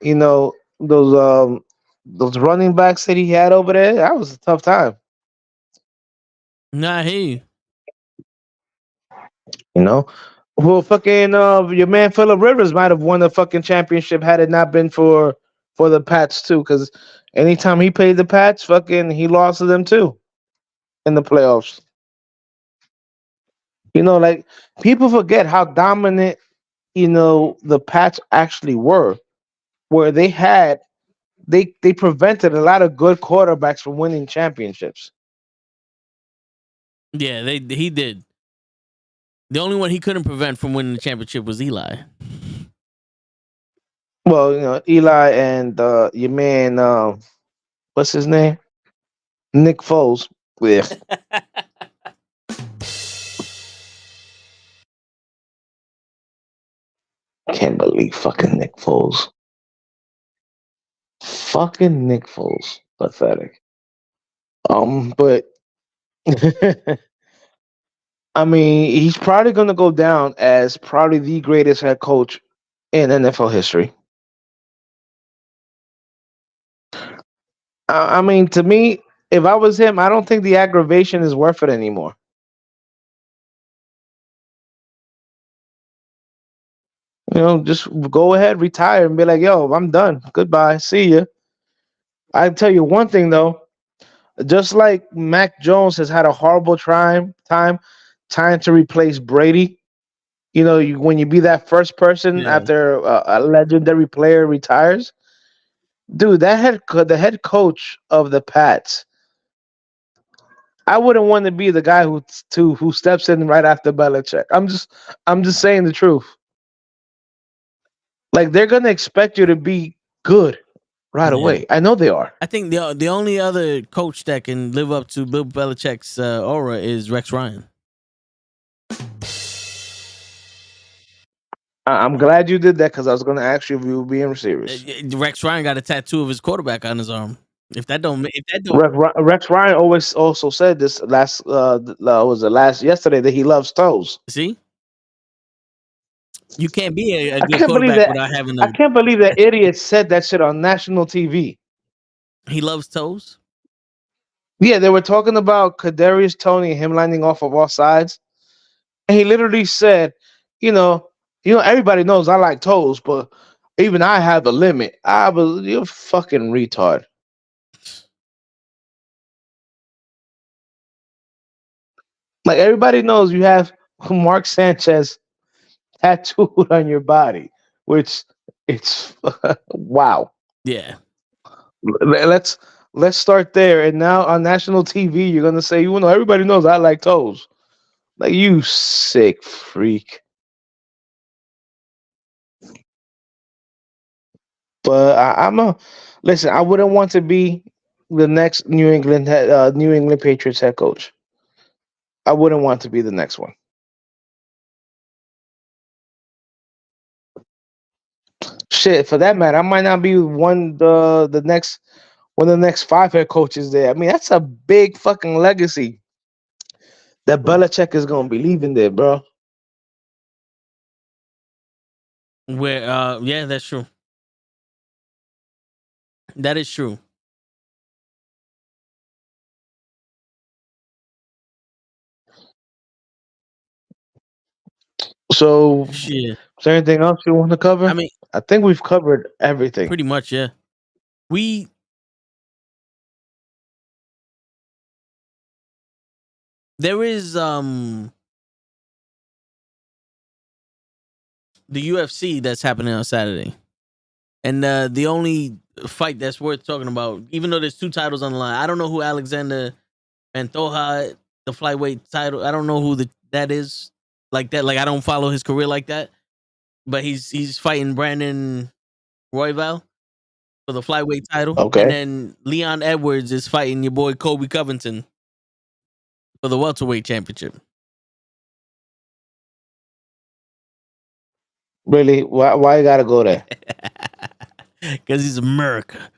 you know, those running backs that he had over there, that was a tough time. Nah, he. You know, well, fucking your man Phillip Rivers might have won the fucking championship had it not been for the Pats too. Because anytime he played the Pats, fucking he lost to them too in the playoffs. Like people forget how dominant the Pats actually were, where they prevented a lot of good quarterbacks from winning championships. Yeah, he did. The only one he couldn't prevent from winning the championship was Eli. Well, Eli and your man, what's his name? Nick Foles. Yeah. Can't believe fucking Nick Foles. Fucking Nick Foles. Pathetic. But I mean, he's probably gonna go down as probably the greatest head coach in NFL history. I mean, to me, if I was him, I don't think the aggravation is worth it anymore. Just go ahead, retire, and be like, "Yo, I'm done. Goodbye. See you." I tell you one thing though, just like Mac Jones has had a horrible time trying to replace Brady. When you be that first person Yeah. after a legendary player retires, dude, the head coach of the Pats. I wouldn't want to be the guy who steps in right after Belichick. I'm just saying the truth. Like they're gonna expect you to be good right Yeah. away. I know they are. I think the only other coach that can live up to Bill Belichick's aura is Rex Ryan. I'm glad you did that because I was gonna ask you if you were being serious. Rex Ryan got a tattoo of his quarterback on his arm. If that don't, Rex Ryan always also said this was the last yesterday that he loves toes. see, you can't be a I good can't believe quarterback that. without having I a. can't believe that idiot said that shit on national TV. He loves toes. Yeah, they were talking about Kadarius Tony and him lining off of all sides, and he literally said, "You know, everybody knows I like toes, but even I have a limit." I was you a fucking retard. Like everybody knows you have Mark Sanchez tattooed on your body, which it's wow. Yeah, Let's start there. And now on national TV, you're gonna say, everybody knows I like toes. Like you sick freak. But I'm a listen. I wouldn't want to be the next New England Patriots head coach. I wouldn't want to be the next one. Shit, for that matter, I might not be one of the next five head coaches there. I mean, that's a big fucking legacy that Belichick is gonna be leaving there, bro. where yeah, that's true. That is true. So, Shit. is there anything else you want to I cover? mean, I think we've covered everything. pretty much, yeah. We there is the UFC that's happening on Saturday. And the only fight that's worth talking about, even though there's two titles on the line, I don't know who Alexander Pantoja, the flyweight title. I don't know who that is like that. Like I don't follow his career like that. But he's fighting Brandon Royval for the flyweight title, and Okay. then Leon Edwards is fighting your boy Kobe Covington for the welterweight championship. Really? Why you gotta go there? Because he's America.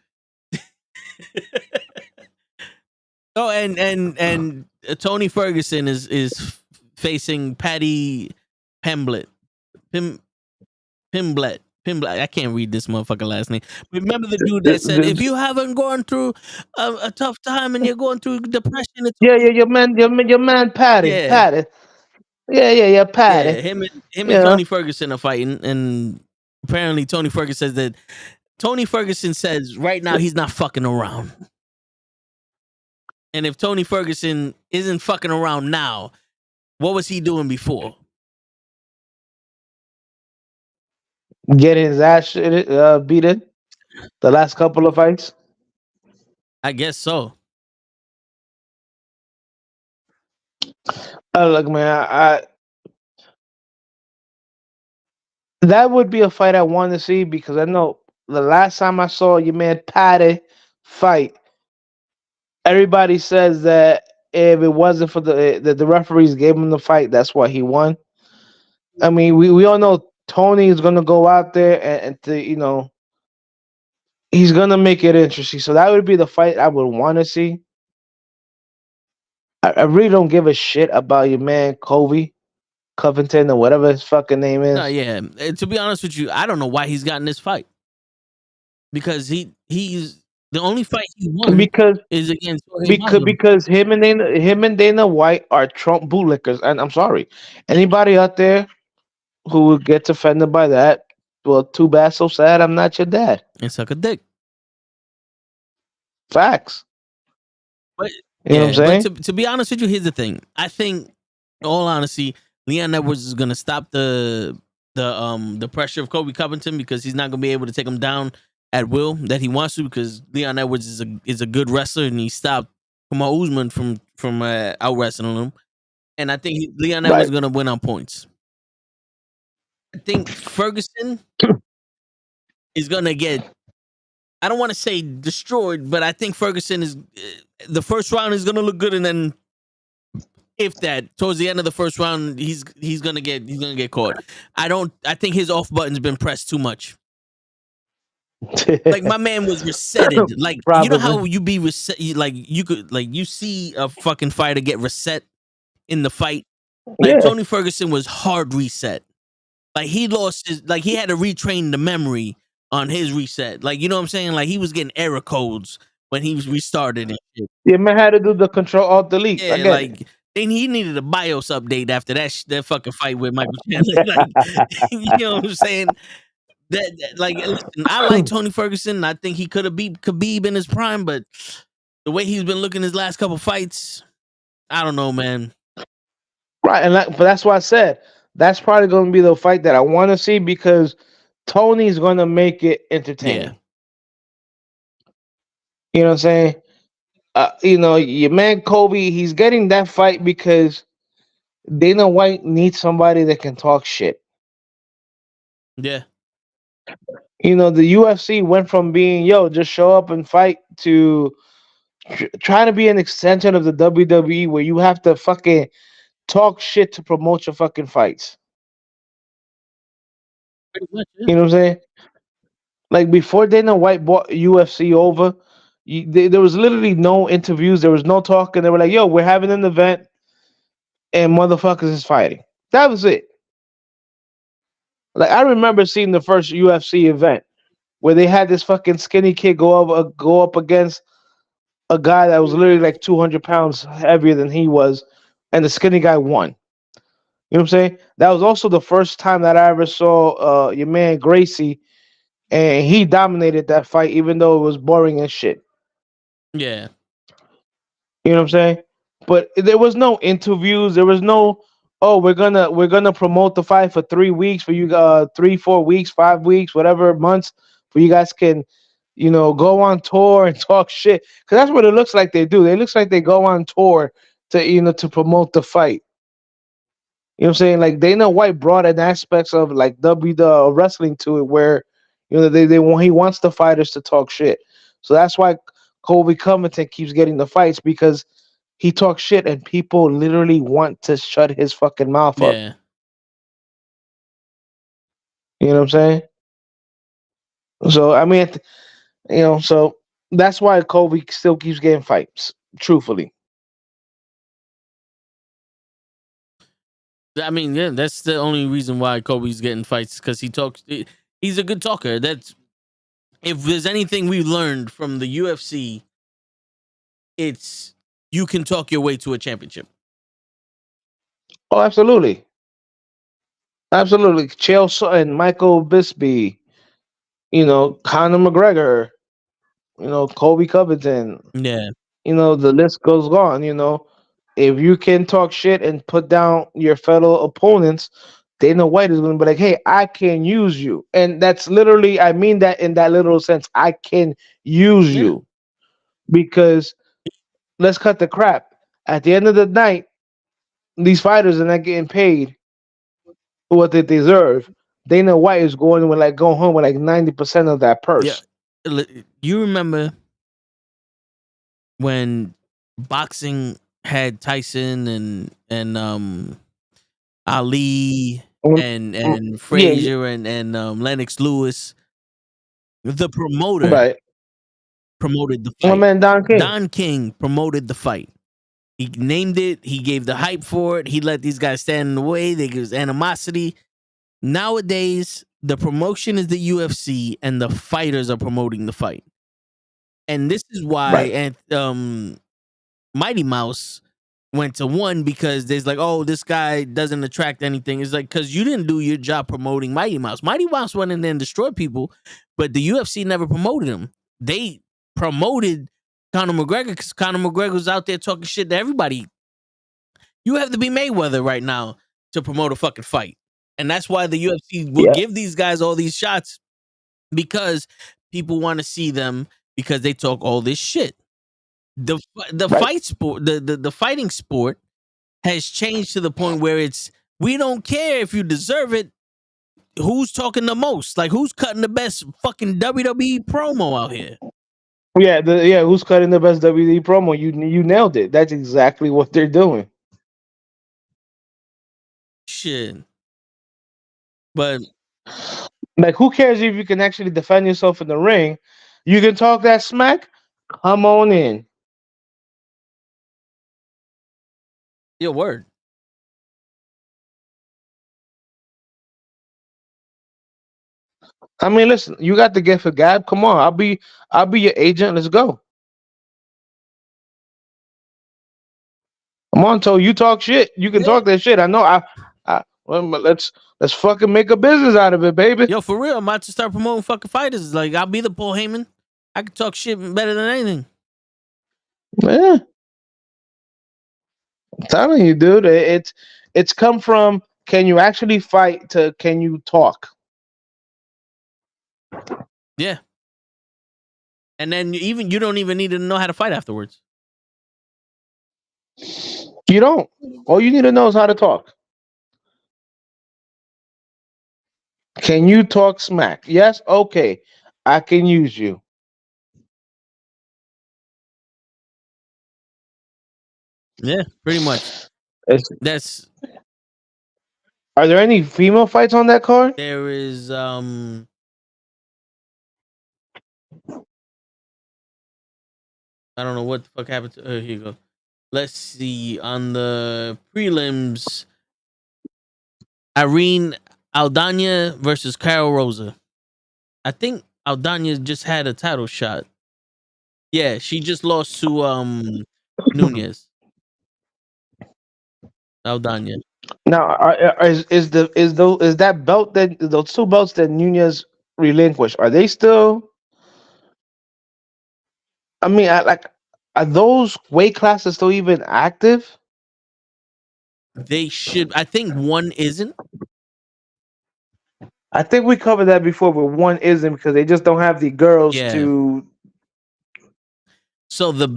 Oh, and Tony Ferguson is facing Patty Pimblett. Pimblett. Pimblett. I can't read this motherfucker last name. Remember the dude that said, if you haven't gone through a tough time and you're going through depression, it's Yeah, your man, Patty, yeah, Patty. Yeah, yeah. Patty. Him You and know, Tony Ferguson are fighting, and apparently Tony Ferguson says right now he's not fucking around. And if Tony Ferguson isn't fucking around now, what was he doing before? getting his ass beaten the last couple of fights. I guess so. Look, man, that would be a fight I want to see because I know the last time I saw your man Patty fight, everybody says that if it wasn't for the referees gave him the fight, that's why he won. I mean, we all know Tony is gonna go out there and to, he's gonna make it interesting. So that would be the fight I would want to see. I really don't give a shit about your man Kobe Covington or whatever his fucking name No, is. yeah. To be honest with you, I don't know why he's gotten this fight because he's the only fight he won Because is against Jorge Masvidal. because him and Dana White are Trump bootlickers, and I'm sorry, anybody out there who gets offended by that, well, too bad, so sad. I'm not your dad. And suck a dick. Facts. But You know what I'm yeah, but saying? to be honest with you, here's the thing. I think, in all honesty, Leon Edwards is gonna stop the pressure of Kobe Covington because he's not gonna be able to take him down at will that he wants to, because Leon Edwards is a good wrestler, and he stopped Kamal Usman from out wrestling him. And I think Leon Edwards Right. is gonna win on points. I think Ferguson is gonna get. I don't want to say destroyed, but I think Ferguson is the first round is gonna look good, and then if that towards the end of the first round he's gonna get caught. I think his off button's been pressed too much. Like my man was resetted. Like you know how Probably. you be reset, like you could like you see a fucking fighter get reset in the fight. Like Yeah. Tony Ferguson was hard reset. Like he lost his, like he had to retrain the memory on his reset. Like you know what I'm saying? Like he was getting error codes when he was restarted and shit. Yeah, man had to do the control alt delete. I Yeah, get it. like then he needed a BIOS update after that fucking fight with Michael Chandler. Like you know what I'm saying? Like listen, I like Tony Ferguson. I think he could have beat Khabib in his prime, but the way he's been looking his last couple fights, I don't know, man. Right, and but that's why I said that's probably going to be the fight that I want to see because Tony's going to make it entertaining. Yeah. You know what I'm saying? Your man Kobe, he's getting that fight because Dana White needs somebody that can talk shit. Yeah. The UFC went from being just show up and fight to trying to be an extension of the WWE where you have to fucking talk shit to promote your fucking fights. Pretty much, yeah. You know what I'm saying? Like before Dana White bought UFC over, there was literally no interviews. There was no talking. They were like, "Yo, we're having an event, and motherfuckers is fighting." That was it. Like I remember seeing the first UFC event where they had this fucking skinny kid go up against a guy that was literally like 200 pounds heavier than he was, and the skinny guy won. You know what I'm saying? That was also the first time that I ever saw your man Gracie, and he dominated that fight, even though it was boring as shit. Yeah. You know what I'm saying? But there was no interviews. There was no, oh, we're gonna promote the fight for 3 weeks for you, 3, 4 weeks, 5 weeks, whatever months, for you guys can, go on tour and talk shit. Because that's what it looks like they do. It looks like they go on tour to promote the fight. You know what I'm saying? Like Dana White brought in aspects of like the wrestling to it where, they want he wants the fighters to talk shit. So that's why Colby Covington keeps getting the fights because he talks shit and people literally want to shut his fucking mouth up. Yeah. You know what I'm saying? So I mean, so that's why Colby still keeps getting fights. Truthfully. I mean, yeah, that's the only reason why Kobe's getting fights, because he talks. He's a good talker. That's if there's anything we learned from the UFC, it's you can talk your way to a championship. Oh, absolutely. Absolutely. Chael Sonnen, Michael Bisping, Conor McGregor, Colby Covington, Yeah. the list goes on, If you can talk shit and put down your fellow opponents, Dana White is going to be like, hey, I can use you. And that's literally, I mean that in that literal sense. I can use Yeah. you. Because let's cut the crap. At the end of the night, these fighters are not getting paid for what they deserve. Dana White is going home with like 90% of that Yeah. purse. You remember when boxing had Tyson and Ali and Frazier and Lennox Lewis? The promoter Right. promoted the My fight. man Don King. Don King promoted the fight. He named it. He gave the hype for it. He let these guys stand in the way. They give animosity. Nowadays, the promotion is the UFC, and the fighters are promoting the fight. And this is why Mighty Mouse went to one, because there's like, oh, this guy doesn't attract anything. It's like, because you didn't do your job promoting Mighty Mouse. Mighty Mouse went in there and destroyed people, but the UFC never promoted him. They promoted Conor McGregor because Conor McGregor was out there talking shit to everybody. You have to be Mayweather right now to promote a fucking fight. And that's why the UFC will give these guys all these shots, because people want to see them because they talk all this shit. The Right. fight sport, the fighting sport has changed to the point where it's we don't care if you deserve it. Who's talking the most? Like who's cutting the best fucking WWE promo out here? Yeah, who's cutting the best WWE promo? You nailed it. That's exactly what they're doing. Shit. But Like, who cares if you can actually defend yourself in the ring? You can talk that smack. Come on in. your word. I mean, listen, you got the gift of gab. Come on, I'll be your agent. Let's go. Come on, Toe. You talk shit. You can Yeah. talk that shit. I know. Well, but let's fucking make a business out of it, baby. Yo, for real, I'm about to start promoting fucking fighters. Like I'll be the Paul Heyman. I can talk shit better than anything. Yeah, I'm telling you, dude. It's come from can you actually fight to can you talk? Yeah. And then you don't even need to know how to fight afterwards. You don't. All you need to know is how to talk. Can you talk smack? Yes. Okay, I can use you. Yeah, pretty much. It's, That's are there any female fights on that card? there is I don't know what the fuck happened to here you go. Let's see on the prelims Irene Aldana versus Carol Rosa. I think Aldana just had a title shot. Yeah, she just lost to Nunez. Aldana. Now, is that belt that those two belts that Nunez relinquished? Are they still? I mean, are those weight classes still even active? They should I think one isn't. I think we covered that before, but one isn't because they just don't have the girls Yeah. to. So the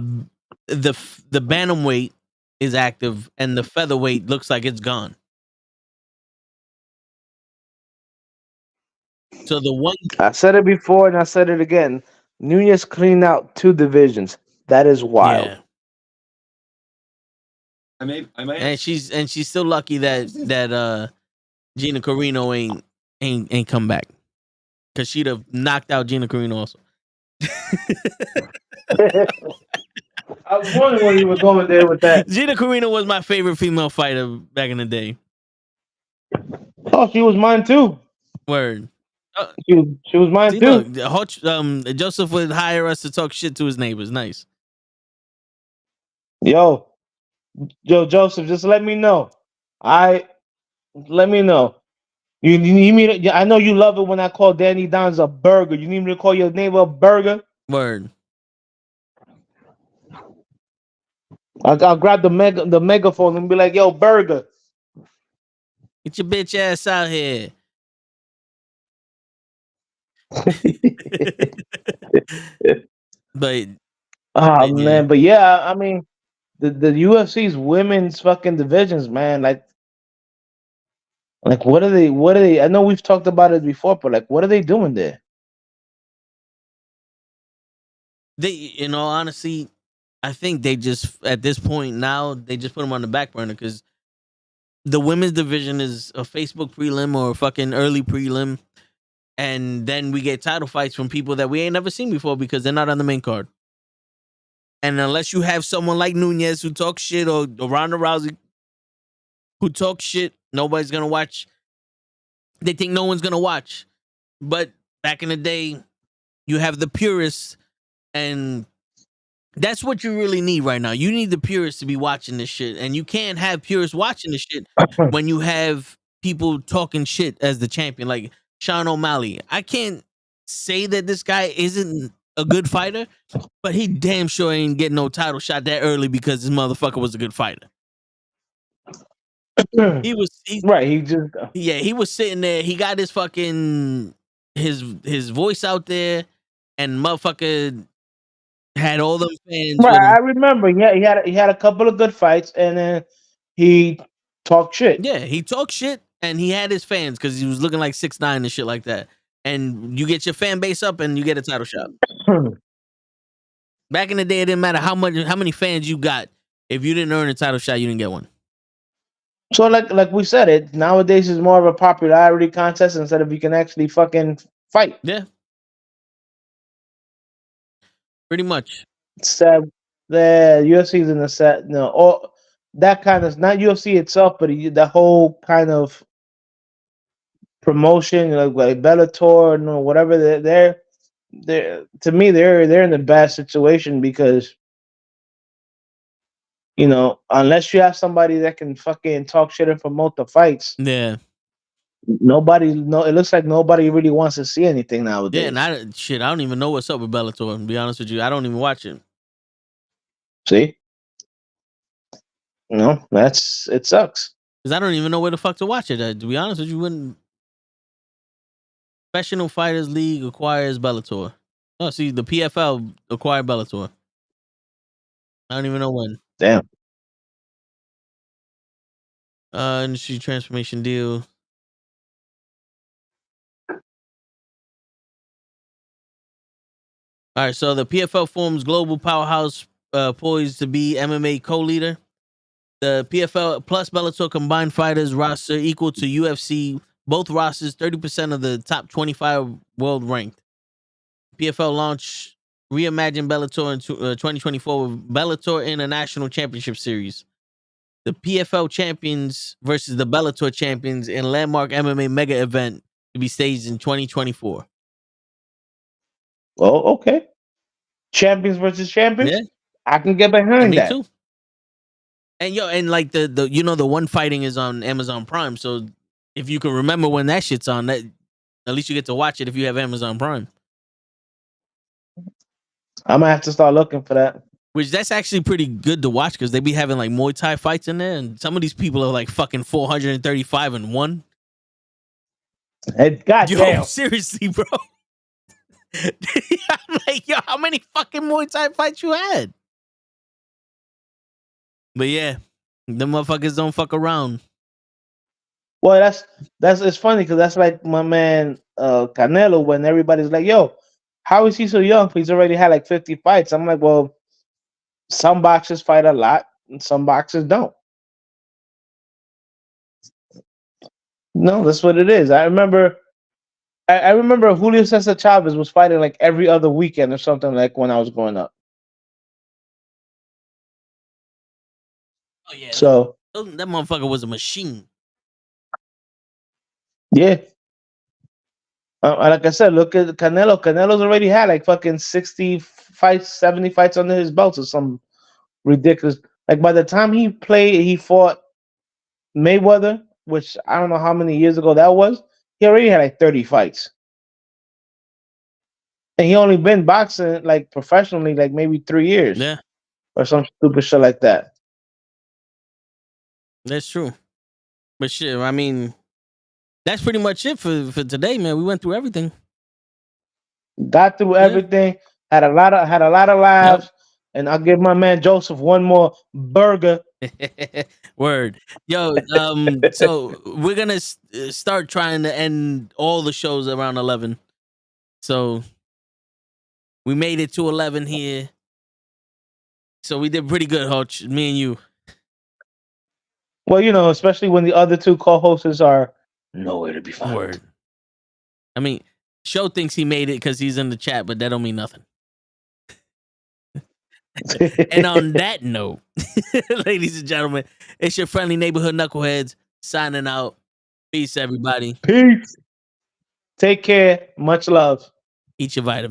bantamweight is active and the featherweight looks like it's gone. So the one I said it before and I said it again. Nunez cleaned out two divisions. That is wild. yeah. And she's still lucky that Gina Carino ain't come back. Cause she'd have knocked out Gina Carino also. I was wondering where you were going there with that. Gina Carino was my favorite female fighter back in the day. Oh, she was mine too. Word. She was mine See, too. look, Joseph would hire us to talk shit to his neighbors. Nice. Yo, Joseph, just let me know. Let me know. You need me to, I know you love it when I call Danny Dons a burger. You need me to call your neighbor a burger? Word. I'll grab the megaphone and be like, "Yo, burger." Get your bitch ass out here. But Oh yeah. man, but yeah, I mean, the UFC's women's fucking divisions, man. Like what are they? What are they? I know we've talked about it before, but like, what are they doing there? They, honestly, I think they just at this point now they just put them on the back burner because the women's division is a Facebook prelim or a fucking early prelim, and then we get title fights from people that we ain't never seen before because they're not on the main card. And unless you have someone like Nunez who talks shit or Ronda Rousey who talks shit, nobody's gonna watch. They think no one's gonna watch. But back in the day, you have the purists, and that's what you really need right now. You need the purists to be watching this shit, and you can't have purists watching this shit when you have people talking shit as the champion, like Sean O'Malley. I can't say that this guy isn't a good fighter, but he damn sure ain't getting no title shot that early because this motherfucker was a good fighter. He Right. He just he was sitting there. He got his fucking his voice out there, and motherfucker had all them fans Right, with I him. remember. Yeah, he had a couple of good fights, and then he talked shit. Yeah, he talked shit and he had his fans because he was looking like 6'9" and shit like that. And you get your fan base up and you get a title shot. Back in the day, it didn't matter how many fans you got. If you didn't earn a title shot, you didn't get one. So like we said, it nowadays is more of a popularity contest instead of you can actually fucking fight. Yeah, pretty much. Sad. The UFC is in the set. No, all that kind of not UFC itself, but the whole kind of promotion, like Bellator and whatever. They're to me they're in a bad situation because unless you have somebody that can fucking talk shit and promote the fights, Yeah, nobody. No, it looks like nobody really wants to see anything yeah. nowadays. And I don't even know what's up with Bellator. To be honest with you, I don't even watch it See, it sucks. because I don't even know where the fuck to watch it. To be honest with you, when Professional Fighters League acquires Bellator. Oh, see, the PFL acquired Bellator. I don't even know when. Damn. Industry transformation deal. All right, so the PFL forms global powerhouse poised to be MMA co-leader. The PFL plus Bellator combined fighters roster equal to UFC. Both rosters 30% of the top 25 world ranked. PFL launch reimagined Bellator in 2024 with Bellator International Championship Series. The PFL champions versus the Bellator champions in landmark MMA mega event to be staged in 2024. Well, okay. Champions versus champions. Yeah, I can get and behind me that. too. And and like the the one fighting is on Amazon Prime, so if you can remember when that shit's on, that at least you get to watch it if you have Amazon Prime. I'm gonna have to start looking for that. Which that's actually pretty good to watch because they be having like Muay Thai fights in there, and some of these people are like fucking 435-1. Hey, Yo, goddamn. seriously, bro. I'm like, yo, how many fucking Muay Thai fights you had? But yeah, the motherfuckers don't fuck around. Well, that's it's funny because that's like my man Canelo when everybody's like, "Yo, how is he so young? He's already had like 50 fights." I'm like, "Well, some boxers fight a lot, and some boxers don't." No, that's what it is. I remember Julio Cesar Chavez was fighting like every other weekend or something like when I was growing up. Oh yeah, So that motherfucker was a machine. yeah, like I said, look at Canelo. Canelo's already had like fucking 60 fights, 70 fights under his belt or some ridiculous. Like by the time he fought Mayweather, which I don't know how many years ago that was. He already had like 30 fights, and he only been boxing like professionally like maybe 3 years Yeah, or some stupid shit like that. that's true. But shit, I mean, that's pretty much it for today, man. We went through everything. Got through Yeah. everything. Had a lot of laughs. Yep. And I'll give my man Joseph one more burger. Word. Yo, so we're gonna start trying to end all the shows around 11. So we made it to 11 here. So we did pretty good, Hutch, me and you. Well, especially when the other two co-hosts are nowhere to be found. Word. I mean, Show thinks he made it because he's in the chat, but that don't mean nothing. And on that note, ladies and gentlemen, it's your friendly neighborhood knuckleheads signing out. Peace, everybody. Peace. Take care. Much love. Eat your vitamins.